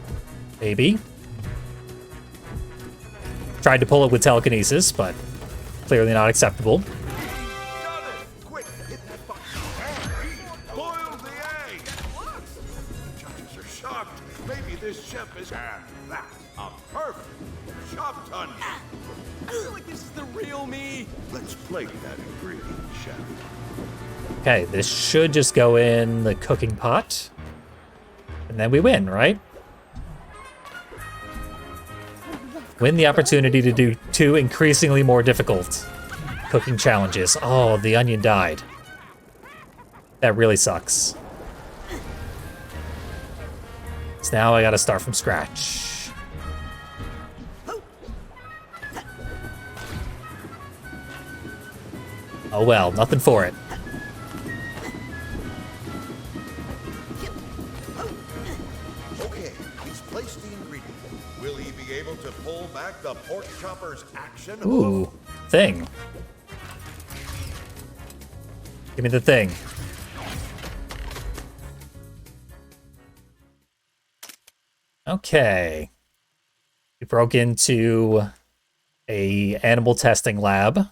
Maybe. Tried to pull it with telekinesis, but clearly not acceptable. Quick, hit that button. Boil the egg. The judges are shocked. Maybe this chef is... And that's a perfect chopped onion. I feel like this is the real me. Let's plate that ingredient, chef. Okay, this should just go in the cooking pot. And then we win, right? Win the opportunity to do 2 increasingly more difficult cooking challenges. Oh, the onion died. That really sucks. So now I gotta start from scratch. Oh well, nothing for it. Okay, he's placed the ingredient. Will he be able to pull back the pork chopper's action? Ooh, thing. Give me the thing. Okay. We broke into a animal testing lab.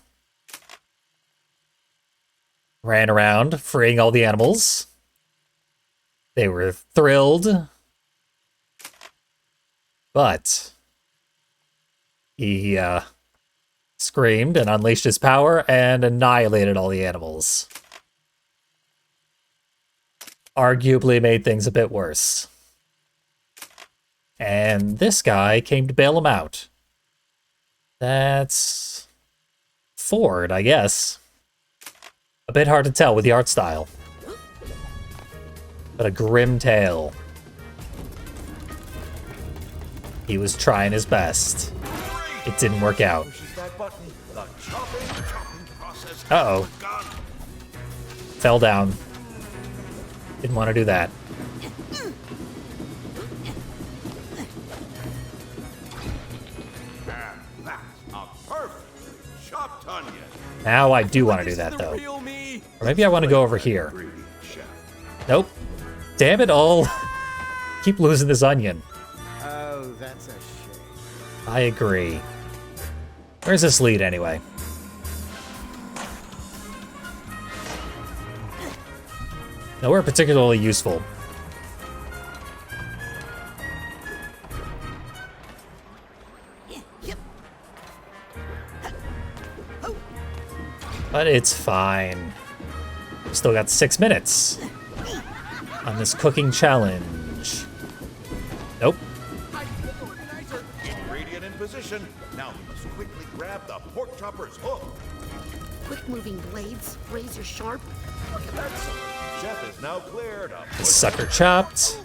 Ran around, freeing all the animals. They were thrilled. But he screamed and unleashed his power and annihilated all the animals. Arguably made things a bit worse. And this guy came to bail him out. That's Ford, I guess. A bit hard to tell with the art style. But a grim tale. He was trying his best. It didn't work out. Uh-oh. Fell down. Didn't want to do that. Now I do want to do that, though. Or maybe I want to go over here. Nope. Damn it all. Keep losing this onion. Oh, that's a shame. I agree. Where's this lead, anyway? Nowhere particularly useful. But it's fine. Still got 6 minutes on this cooking challenge. Nope. Ingredient in position. Now we must quickly grab the pork chopper's hook. Quick-moving blades, razor sharp. Excellent. Chef is now cleared up. The sucker chopped.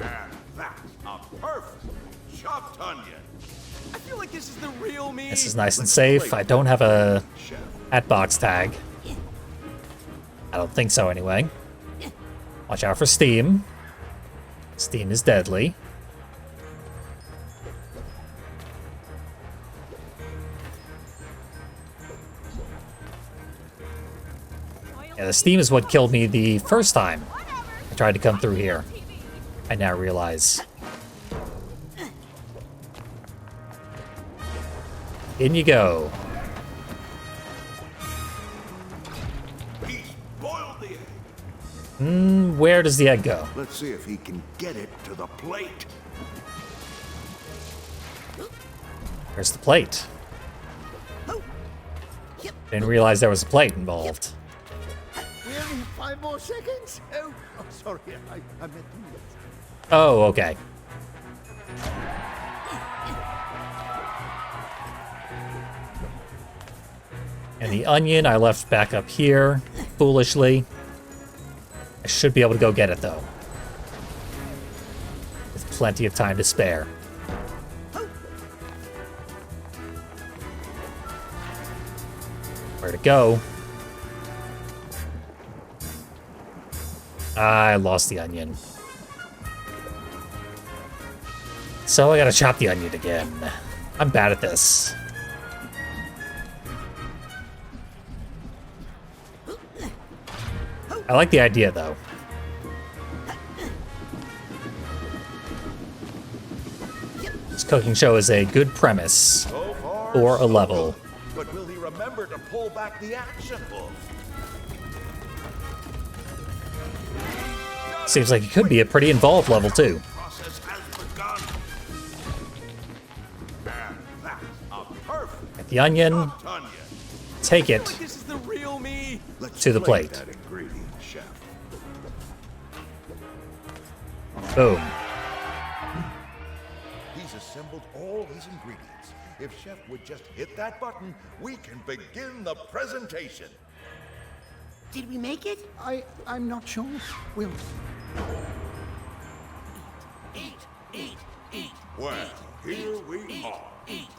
And that's a perfect chopped onion. I feel like this is the real me. This is nice and safe. I don't have a hatbox tag. I don't think so, anyway. Watch out for steam. Steam is deadly. Oil Yeah, the steam is what killed me the first time I tried to come through here. I now realize. In you go. He's boiled the egg. Where does the egg go? Let's see if he can get it to the plate. Where's the plate? Didn't realize there was a plate involved. Really? 5 more seconds? Oh, sorry. I meant to. Oh, okay. And the onion I left back up here, foolishly. I should be able to go get it, though. With plenty of time to spare. Where to go? I lost the onion. So I gotta chop the onion again. I'm bad at this. I like the idea, though. This cooking show is a good premise for a level. But will he remember to pull back the action hook? Seems like it could be a pretty involved level, too. Process has begun. And that's a perfect Get the onion, onion. take it This is the real me. Let's to the plate plate. that ingredient, chef. Boom. He's assembled all his ingredients. If Chef would just hit that button, we can begin the presentation. Did we make it? I'm not sure. We'll. Well, here we are,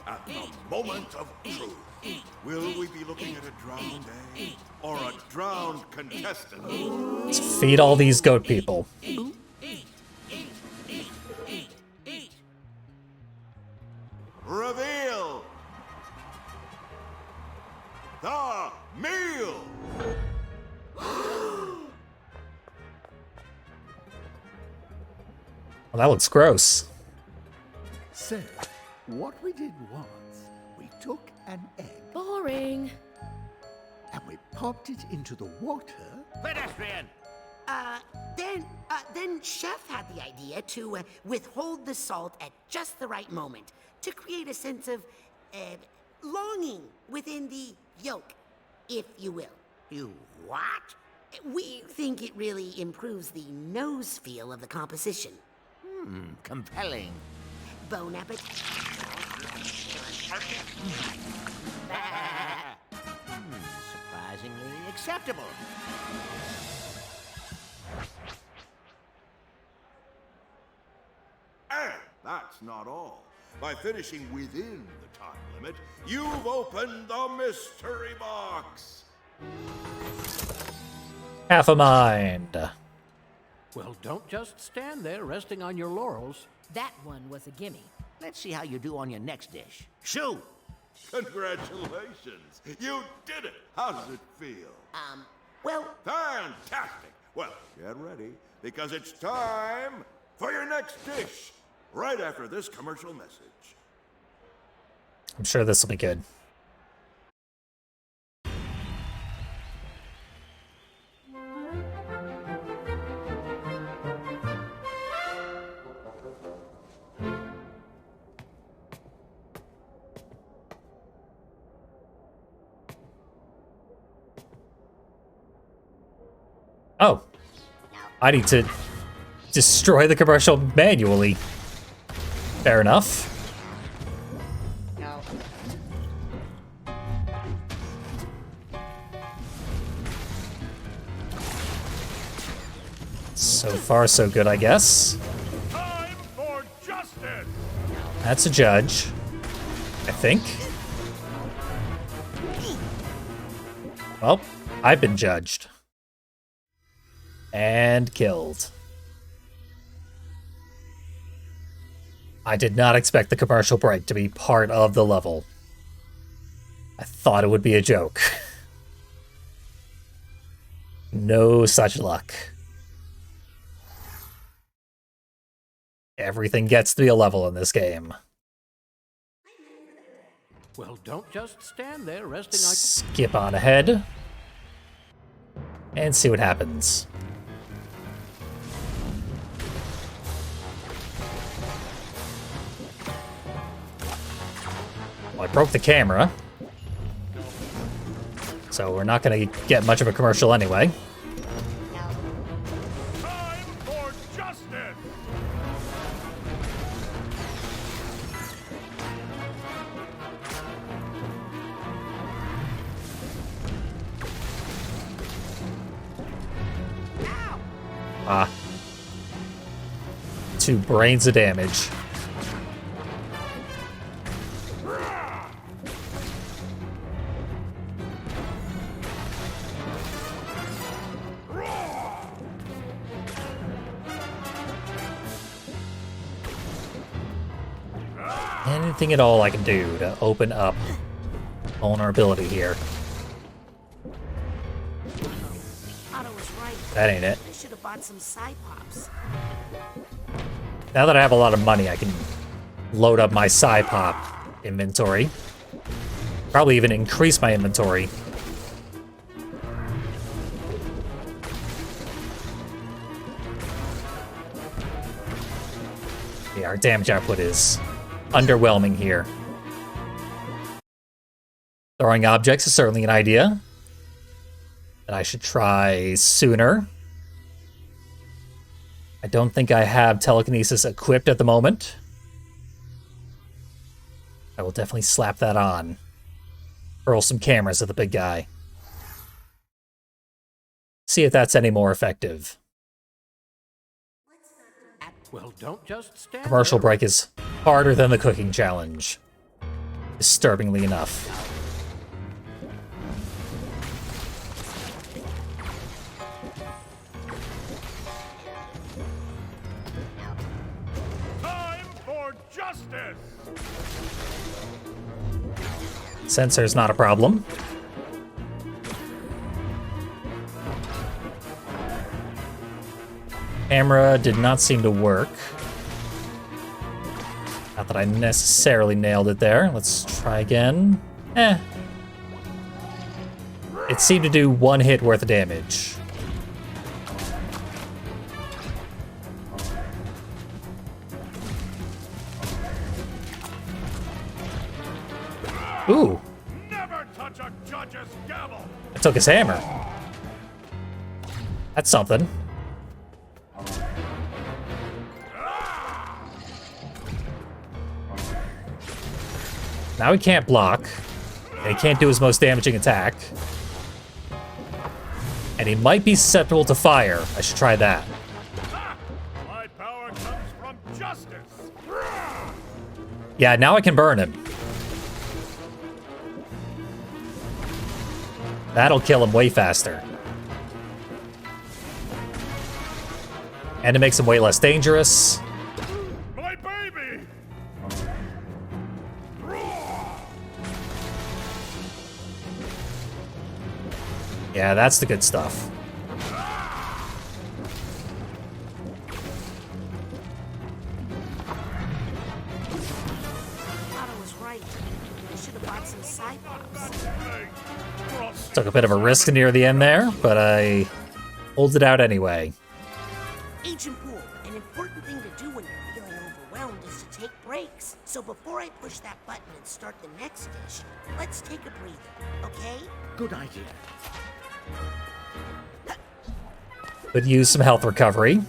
at the moment of truth. Will we be looking at a drowned egg or a drowned contestant? Let's feed all these goat people. Reveal the meal. Well, that looks gross. So, what we did was, we took an egg Boring. and we popped it into the water. Pedestrian! Then Chef had the idea to withhold the salt at just the right moment to create a sense of longing within the yolk, if you will. You what? We think it really improves the nose feel of the composition. Compelling. Bon appetit. Surprisingly acceptable. And that's not all. By finishing within the time limit, you've opened the mystery box. Half a mind. Well, don't just stand there resting on your laurels. That one was a gimme. Let's see how you do on your next dish. Shoo! Congratulations. You did it. How does it feel? Well... Fantastic. Well, get ready, because it's time for your next dish, right after this commercial message. I'm sure this will be good. Oh. I need to destroy the commercial manually. Fair enough. No. So far, so good, I guess. Time for justice! That's a judge, I think. Well, I've been judged. And killed. I did not expect the commercial break to be part of the level. I thought it would be a joke. no such luck. Everything gets to be a level in this game. Well, don't just stand there resting Skip on ahead. And see what happens. Well, I broke the camera. So we're not going to get much of a commercial anyway. Time for justice! Ah. 2 brains of damage. Anything at all I can do to open up vulnerability here. Otto was right. That ain't it. I should have bought some Psy Pops. Now that I have a lot of money, I can load up my Psy Pop inventory. Probably even increase my inventory. Yeah, our damage output is underwhelming here. Throwing objects is certainly an idea that I should try sooner. I don't think I have telekinesis equipped at the moment. I will definitely slap that on. Hurl some cameras at the big guy. See if that's any more effective. Well, don't just stand Commercial there. break is harder than the cooking challenge. Disturbingly enough. Time for justice! Sensor's not a problem. Camera did not seem to work. Not that I necessarily nailed it there. Let's try again. It seemed to do 1 hit worth of damage. Ooh. Never touch a judge's gavel! I took his hammer. That's something. Now he can't block. And he can't do his most damaging attack. And he might be susceptible to fire. I should try that. My power comes from justice! Yeah, now I can burn him. That'll kill him way faster. And it makes him way less dangerous. My baby! Yeah, that's the good stuff. Otto was right. I should have bought some Psy Pops. Took a bit of a risk near the end there, but I pulled it out anyway. Agent Poole, an important thing to do when you're feeling overwhelmed is to take breaks. So before I push that button and start the next dish, let's take a breather, okay? Good idea. Could use some health recovery.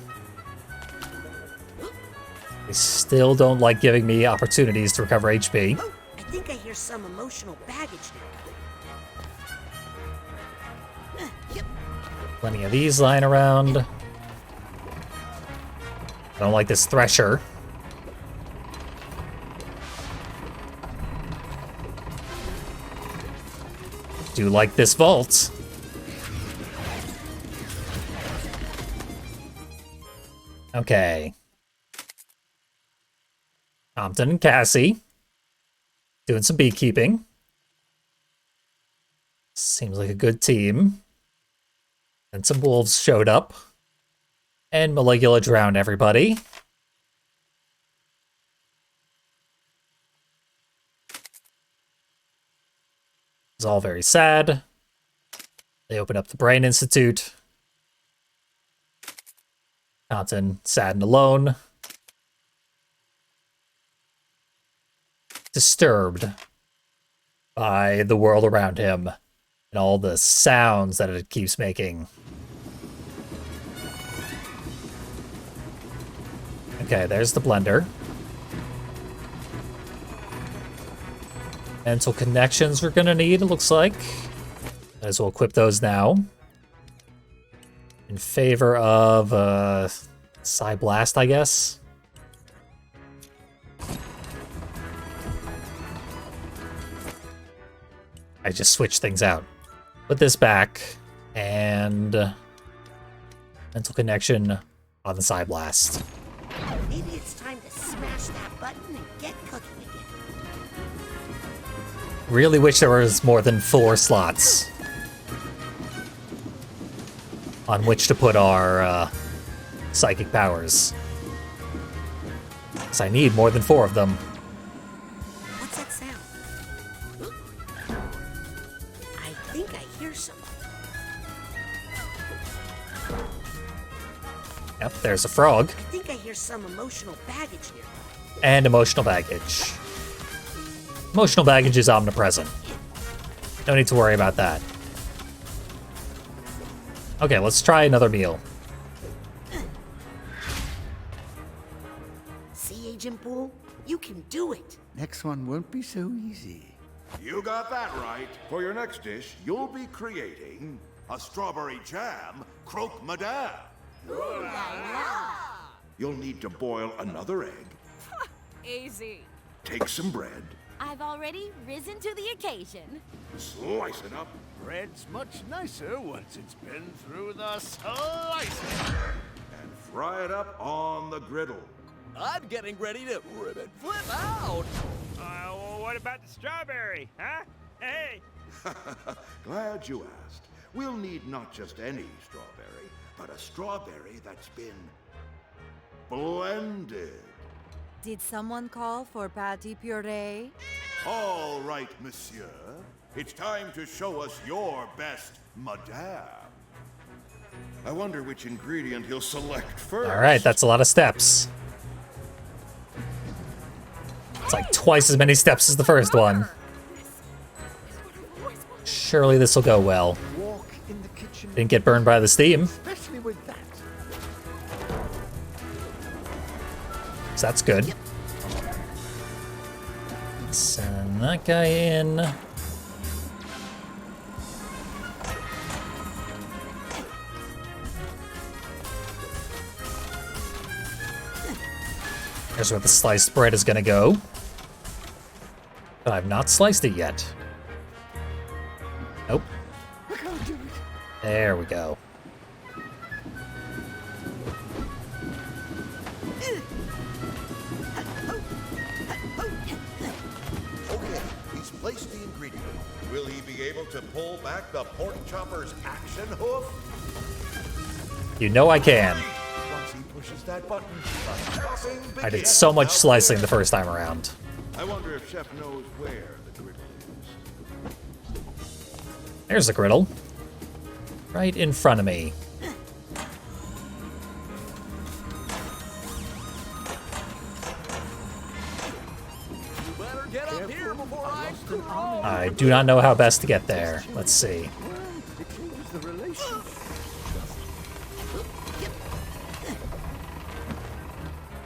They still don't like giving me opportunities to recover HP. Oh, I think I hear some emotional baggage now. Yep. Plenty of these lying around. I don't like this thresher. Do like this vault. Okay. Compton and Cassie. Doing some beekeeping. Seems like a good team. And some wolves showed up. And Maligula drowned everybody. It's all very sad. They open up the Brain Institute. Compton, sad and alone. Disturbed by the world around him and all the sounds that it keeps making. Okay, there's the blender. Mental connections we're gonna need, it looks like. Might as well equip those now. In favor of Psy Blast, I guess. I just switched things out. Put this back, and mental connection on the Psy Blast. Maybe it's time to smash that button and get cooking again. Really wish there was more than 4 slots on which to put our psychic powers. Because I need more than 4 of them. What's that sound? I think I hear something. Yep, there's a frog. I think I hear some emotional baggage nearby. And emotional baggage. Emotional baggage is omnipresent. No need to worry about that. Okay, let's try another meal. See, Agent Bull? You can do it. Next one won't be so easy. You got that right. For your next dish, you'll be creating a strawberry jam croque madame. You'll need to boil another egg, Easy. take some bread, I've already risen to the occasion. slice it up, Bread's much nicer once it's been through the slicer. and fry it up on the griddle. I'm getting ready to rip and flip out. Well, what about the strawberry, huh? Hey! Glad you asked. We'll need not just any strawberry, but a strawberry that's been blended. Did someone call for patty puree? All right, monsieur. It's time to show us your best madame. I wonder which ingredient he'll select first. Alright, that's a lot of steps. It's like twice as many steps as the first one. Surely this will go well. Walk in the kitchen. Didn't get burned by the steam, Especially with that. so that's good. Send that guy in. Here's where the sliced bread is gonna go. But I've not sliced it yet. Nope. I can't do it. There we go. Okay, he's placed the ingredient. Will he be able to pull back the pork chopper's action hoof? You know I can. Once he pushes that button, the chopping I did begins. so much slicing the first time around. I wonder if Chef knows where the griddle is. There's the griddle. Right in front of me. You better get up here before I crawl. I do not know how best to get there. Let's see. It changes the relationship.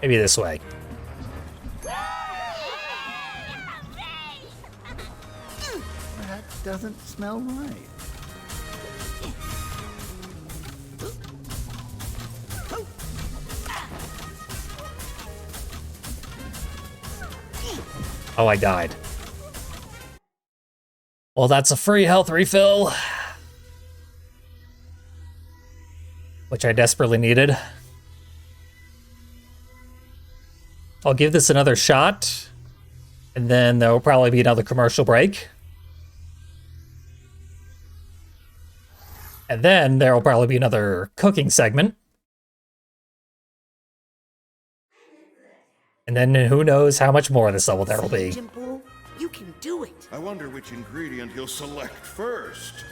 Maybe this way. That doesn't smell right. Oh, I died. Well, that's a free health refill. Which I desperately needed. I'll give this another shot. And then there will probably be another commercial break. And then there will probably be another cooking segment. And then who knows how much more this level there will be. Jimbo, you can do it. I wonder which ingredient he'll select first.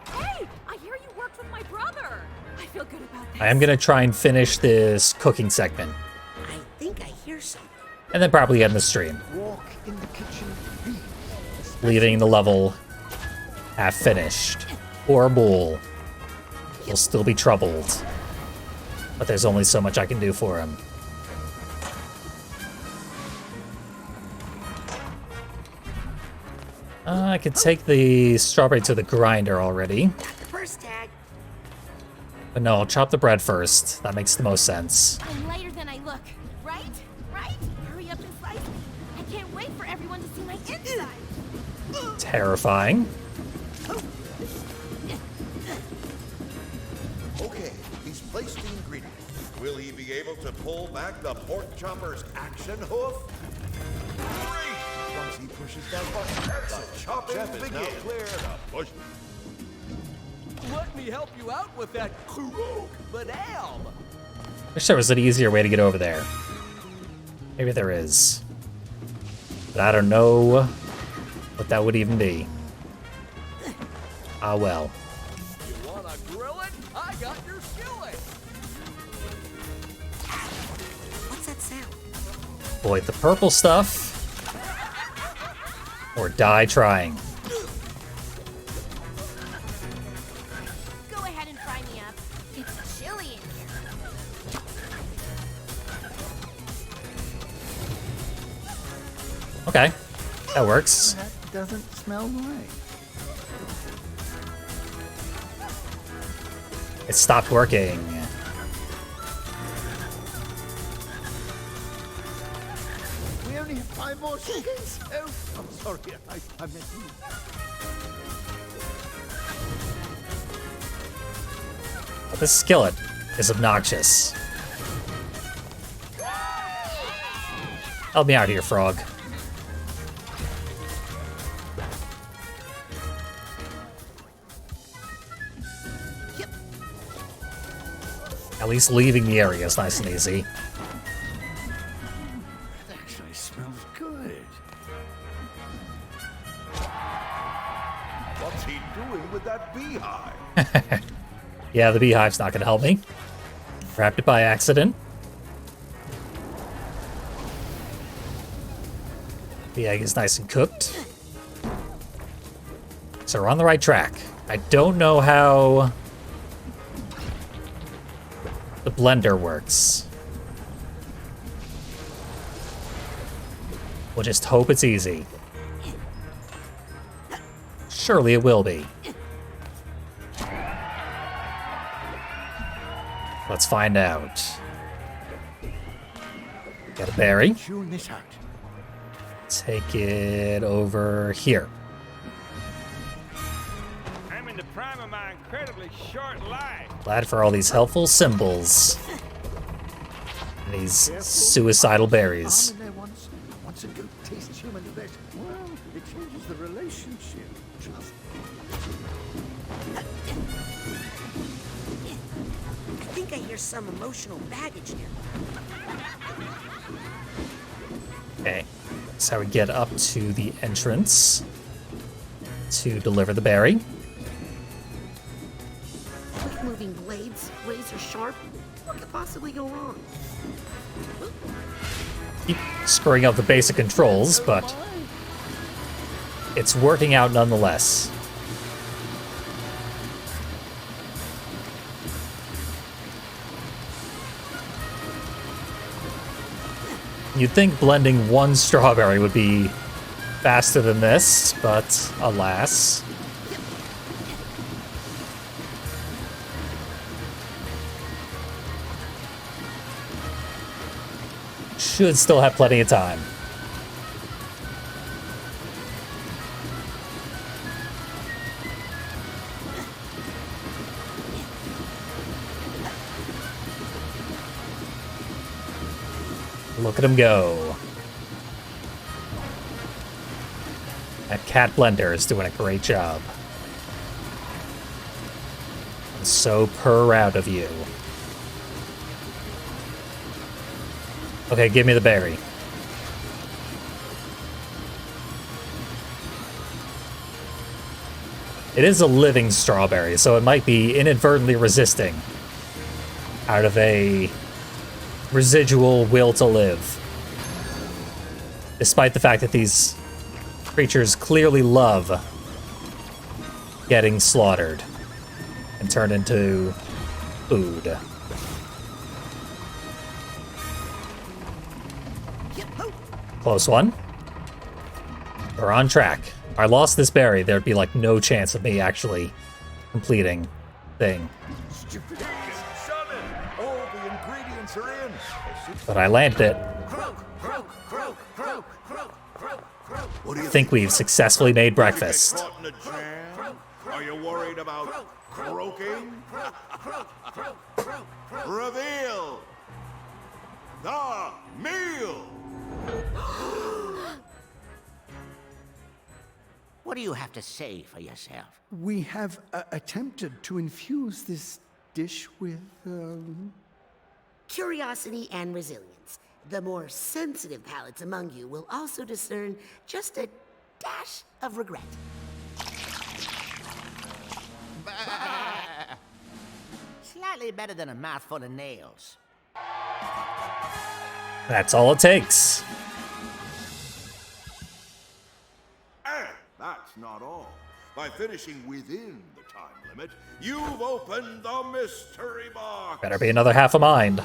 Hey, I hear you worked with my brother. I feel good about this. I am going to try and finish this cooking segment. I think I hear something. And then probably end the stream. Walk in the kitchen. Leaving the level half finished. Poor Bull will still be troubled. But there's only so much I can do for him. I could take the strawberry to the grinder already. Got the first tag. But no, I'll chop the bread first. That makes the most sense. I'm lighter than I look, right? Right? Hurry up and slice. I can't wait for everyone to see my inside. Terrifying. Okay, he's placed the ingredient. Will he be able to pull back the pork chopper's action hoof? Great! Once he pushes that button, the chopping begins. Clear to push. Let me help you out with that croak banam. Wish there was an easier way to get over there. Maybe there is. But I don't know what that would even be. Ah well. You wanna grill it? I got your skillet. What's that sound? Avoid the purple stuff. Or die trying. Go ahead and fry me up. It's chilly in here. Okay. That works. That doesn't smell right. It stopped working. We only have 5 more seconds. Oh, I'm sorry. I meant you. But this skillet is obnoxious. Help me out here, frog. At least leaving the area is nice and easy. It actually smells good. What's he doing with that beehive? Yeah, the beehive's not gonna help me. Wrapped it by accident. The egg is nice and cooked. So we're on the right track. I don't know how the blender works. We'll just hope it's easy. Surely it will be. Let's find out. Got a berry. Tune this out. Take it over here. I'm in the prime of my incredibly short life. Glad for all these helpful symbols. And these suicidal berries. Arm in there once a goat tastes human flesh, well, it changes the relationship. Trust I think I hear some emotional baggage here. Okay, that's how we get up to the entrance to deliver the berry. Quick moving blades, razor sharp. What could possibly go wrong? Keep screwing up the basic controls, but it's working out nonetheless. You'd think blending one strawberry would be faster than this, but alas. Should still have plenty of time. Look at him go. That cat blender is doing a great job. I'm so proud of you. Okay, give me the berry. It is a living strawberry, so it might be inadvertently resisting out of a residual will to live. Despite the fact that these creatures clearly love getting slaughtered and turned into food. Close one. We're on track. If I lost this berry, there'd be like no chance of me actually completing thing. All the ingredients are in. But I landed it. I think we've successfully made breakfast. Are you worried about croaking? Reveal the meal! What do you have to say for yourself? We have attempted to infuse this dish with, Curiosity and resilience. The more sensitive palates among you will also discern just a dash of regret. Slightly better than a mouthful of nails. That's all it takes. And that's not all. By finishing within the time limit, you've opened the mystery box. Better be another half a mind.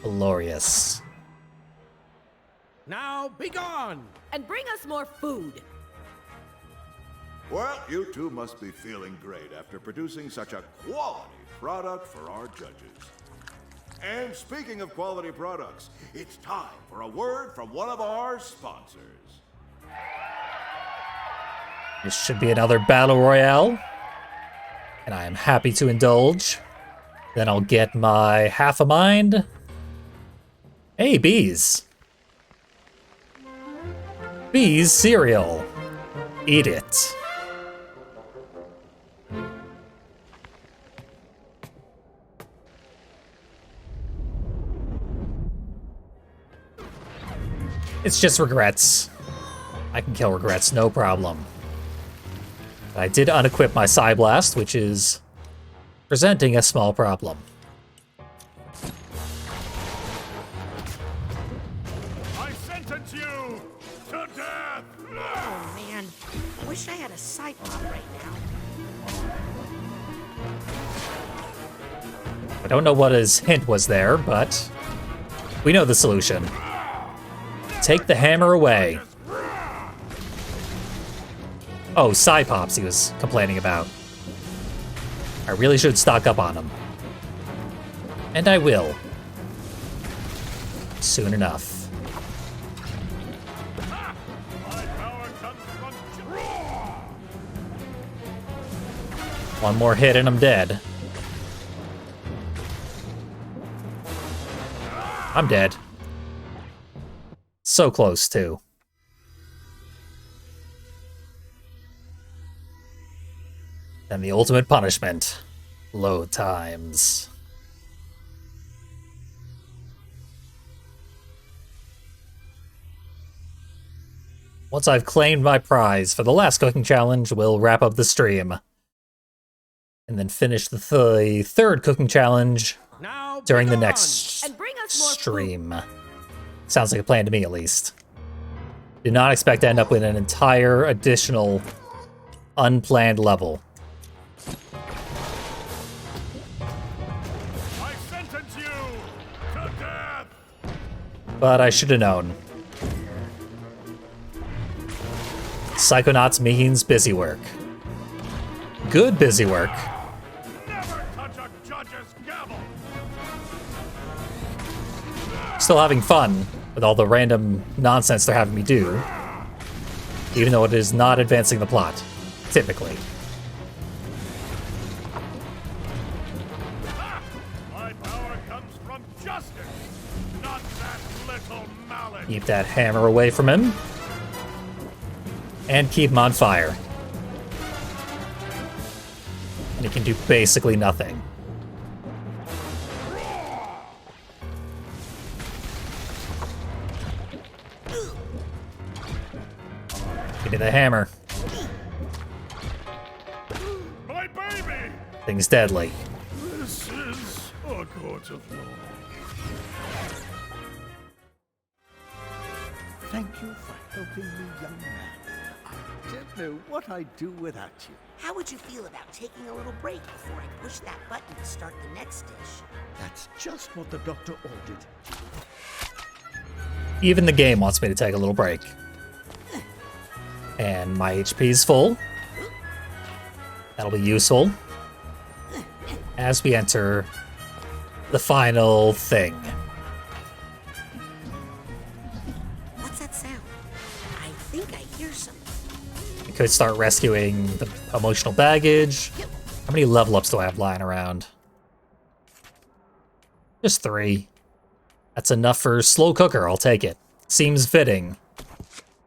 Glorious. Now be gone! And bring us more food. Well, you two must be feeling great after producing such a quality product for our judges. And speaking of quality products, it's time for a word from one of our sponsors. This should be another battle royale, and I am happy to indulge. Then I'll get my half a mind. Hey, bees. Bees cereal. Eat it. It's just regrets. I can kill regrets, no problem. I did unequip my Psy Blast, which is presenting a small problem. I sentence you to death! Oh man, wish I had a Psy-Pop right now. I don't know what his hint was there, but we know the solution. Take the hammer away. Oh, Psy-Pops he was complaining about. I really should stock up on them. And I will. Soon enough. One more hit and I'm dead. I'm dead. So close, too. And the ultimate punishment. Load times. Once I've claimed my prize for the last cooking challenge, we'll wrap up the stream. And then finish the third cooking challenge during the next stream. Sounds like a plan to me, at least. Do not expect to end up with an entire additional unplanned level. I sentence you to death! But I should have known. Psychonauts means busy work. Good busy work. Never touch a judge's gavel! Still having fun with all the random nonsense they're having me do. Even though it is not advancing the plot. Typically. My power comes from justice, not that little mallet. Keep that hammer away from him. and keep him on fire. And he can do basically nothing. Give me the hammer. My baby! Thing's deadly. This is a court of law. Thank you for helping me, young man. I don't know what I'd do without you. How would you feel about taking a little break before I push that button to start the next dish? That's just what the doctor ordered. Even the game wants me to take a little break. And my HP's full. That'll be useful as we enter the final thing. What's that sound? I think I hear something. We could start rescuing the emotional baggage. How many level ups do I have lying around? Just 3. That's enough for slow cooker, I'll take it. Seems fitting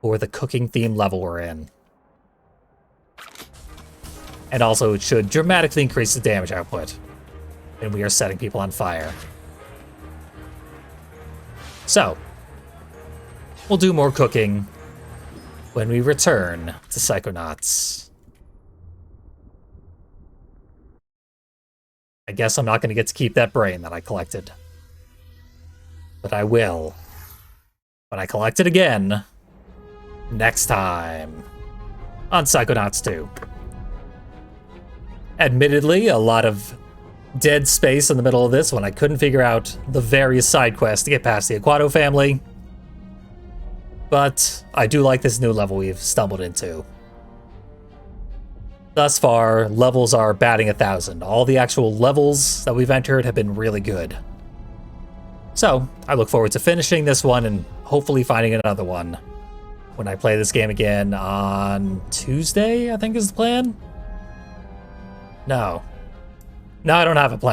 for the cooking theme level we're in. And also it should dramatically increase the damage output when we are setting people on fire. So, we'll do more cooking when we return to Psychonauts. I guess I'm not going to get to keep that brain that I collected. But I will. When I collect it again, next time on Psychonauts 2. Admittedly, a lot of dead space in the middle of this when I couldn't figure out the various side quests to get past the Aquato family. But I do like this new level we've stumbled into. Thus far, levels are batting 1,000. All the actual levels that we've entered have been really good. So, I look forward to finishing this one and hopefully finding another one when I play this game again on Tuesday, I think is the plan? No. No, I don't have a plan.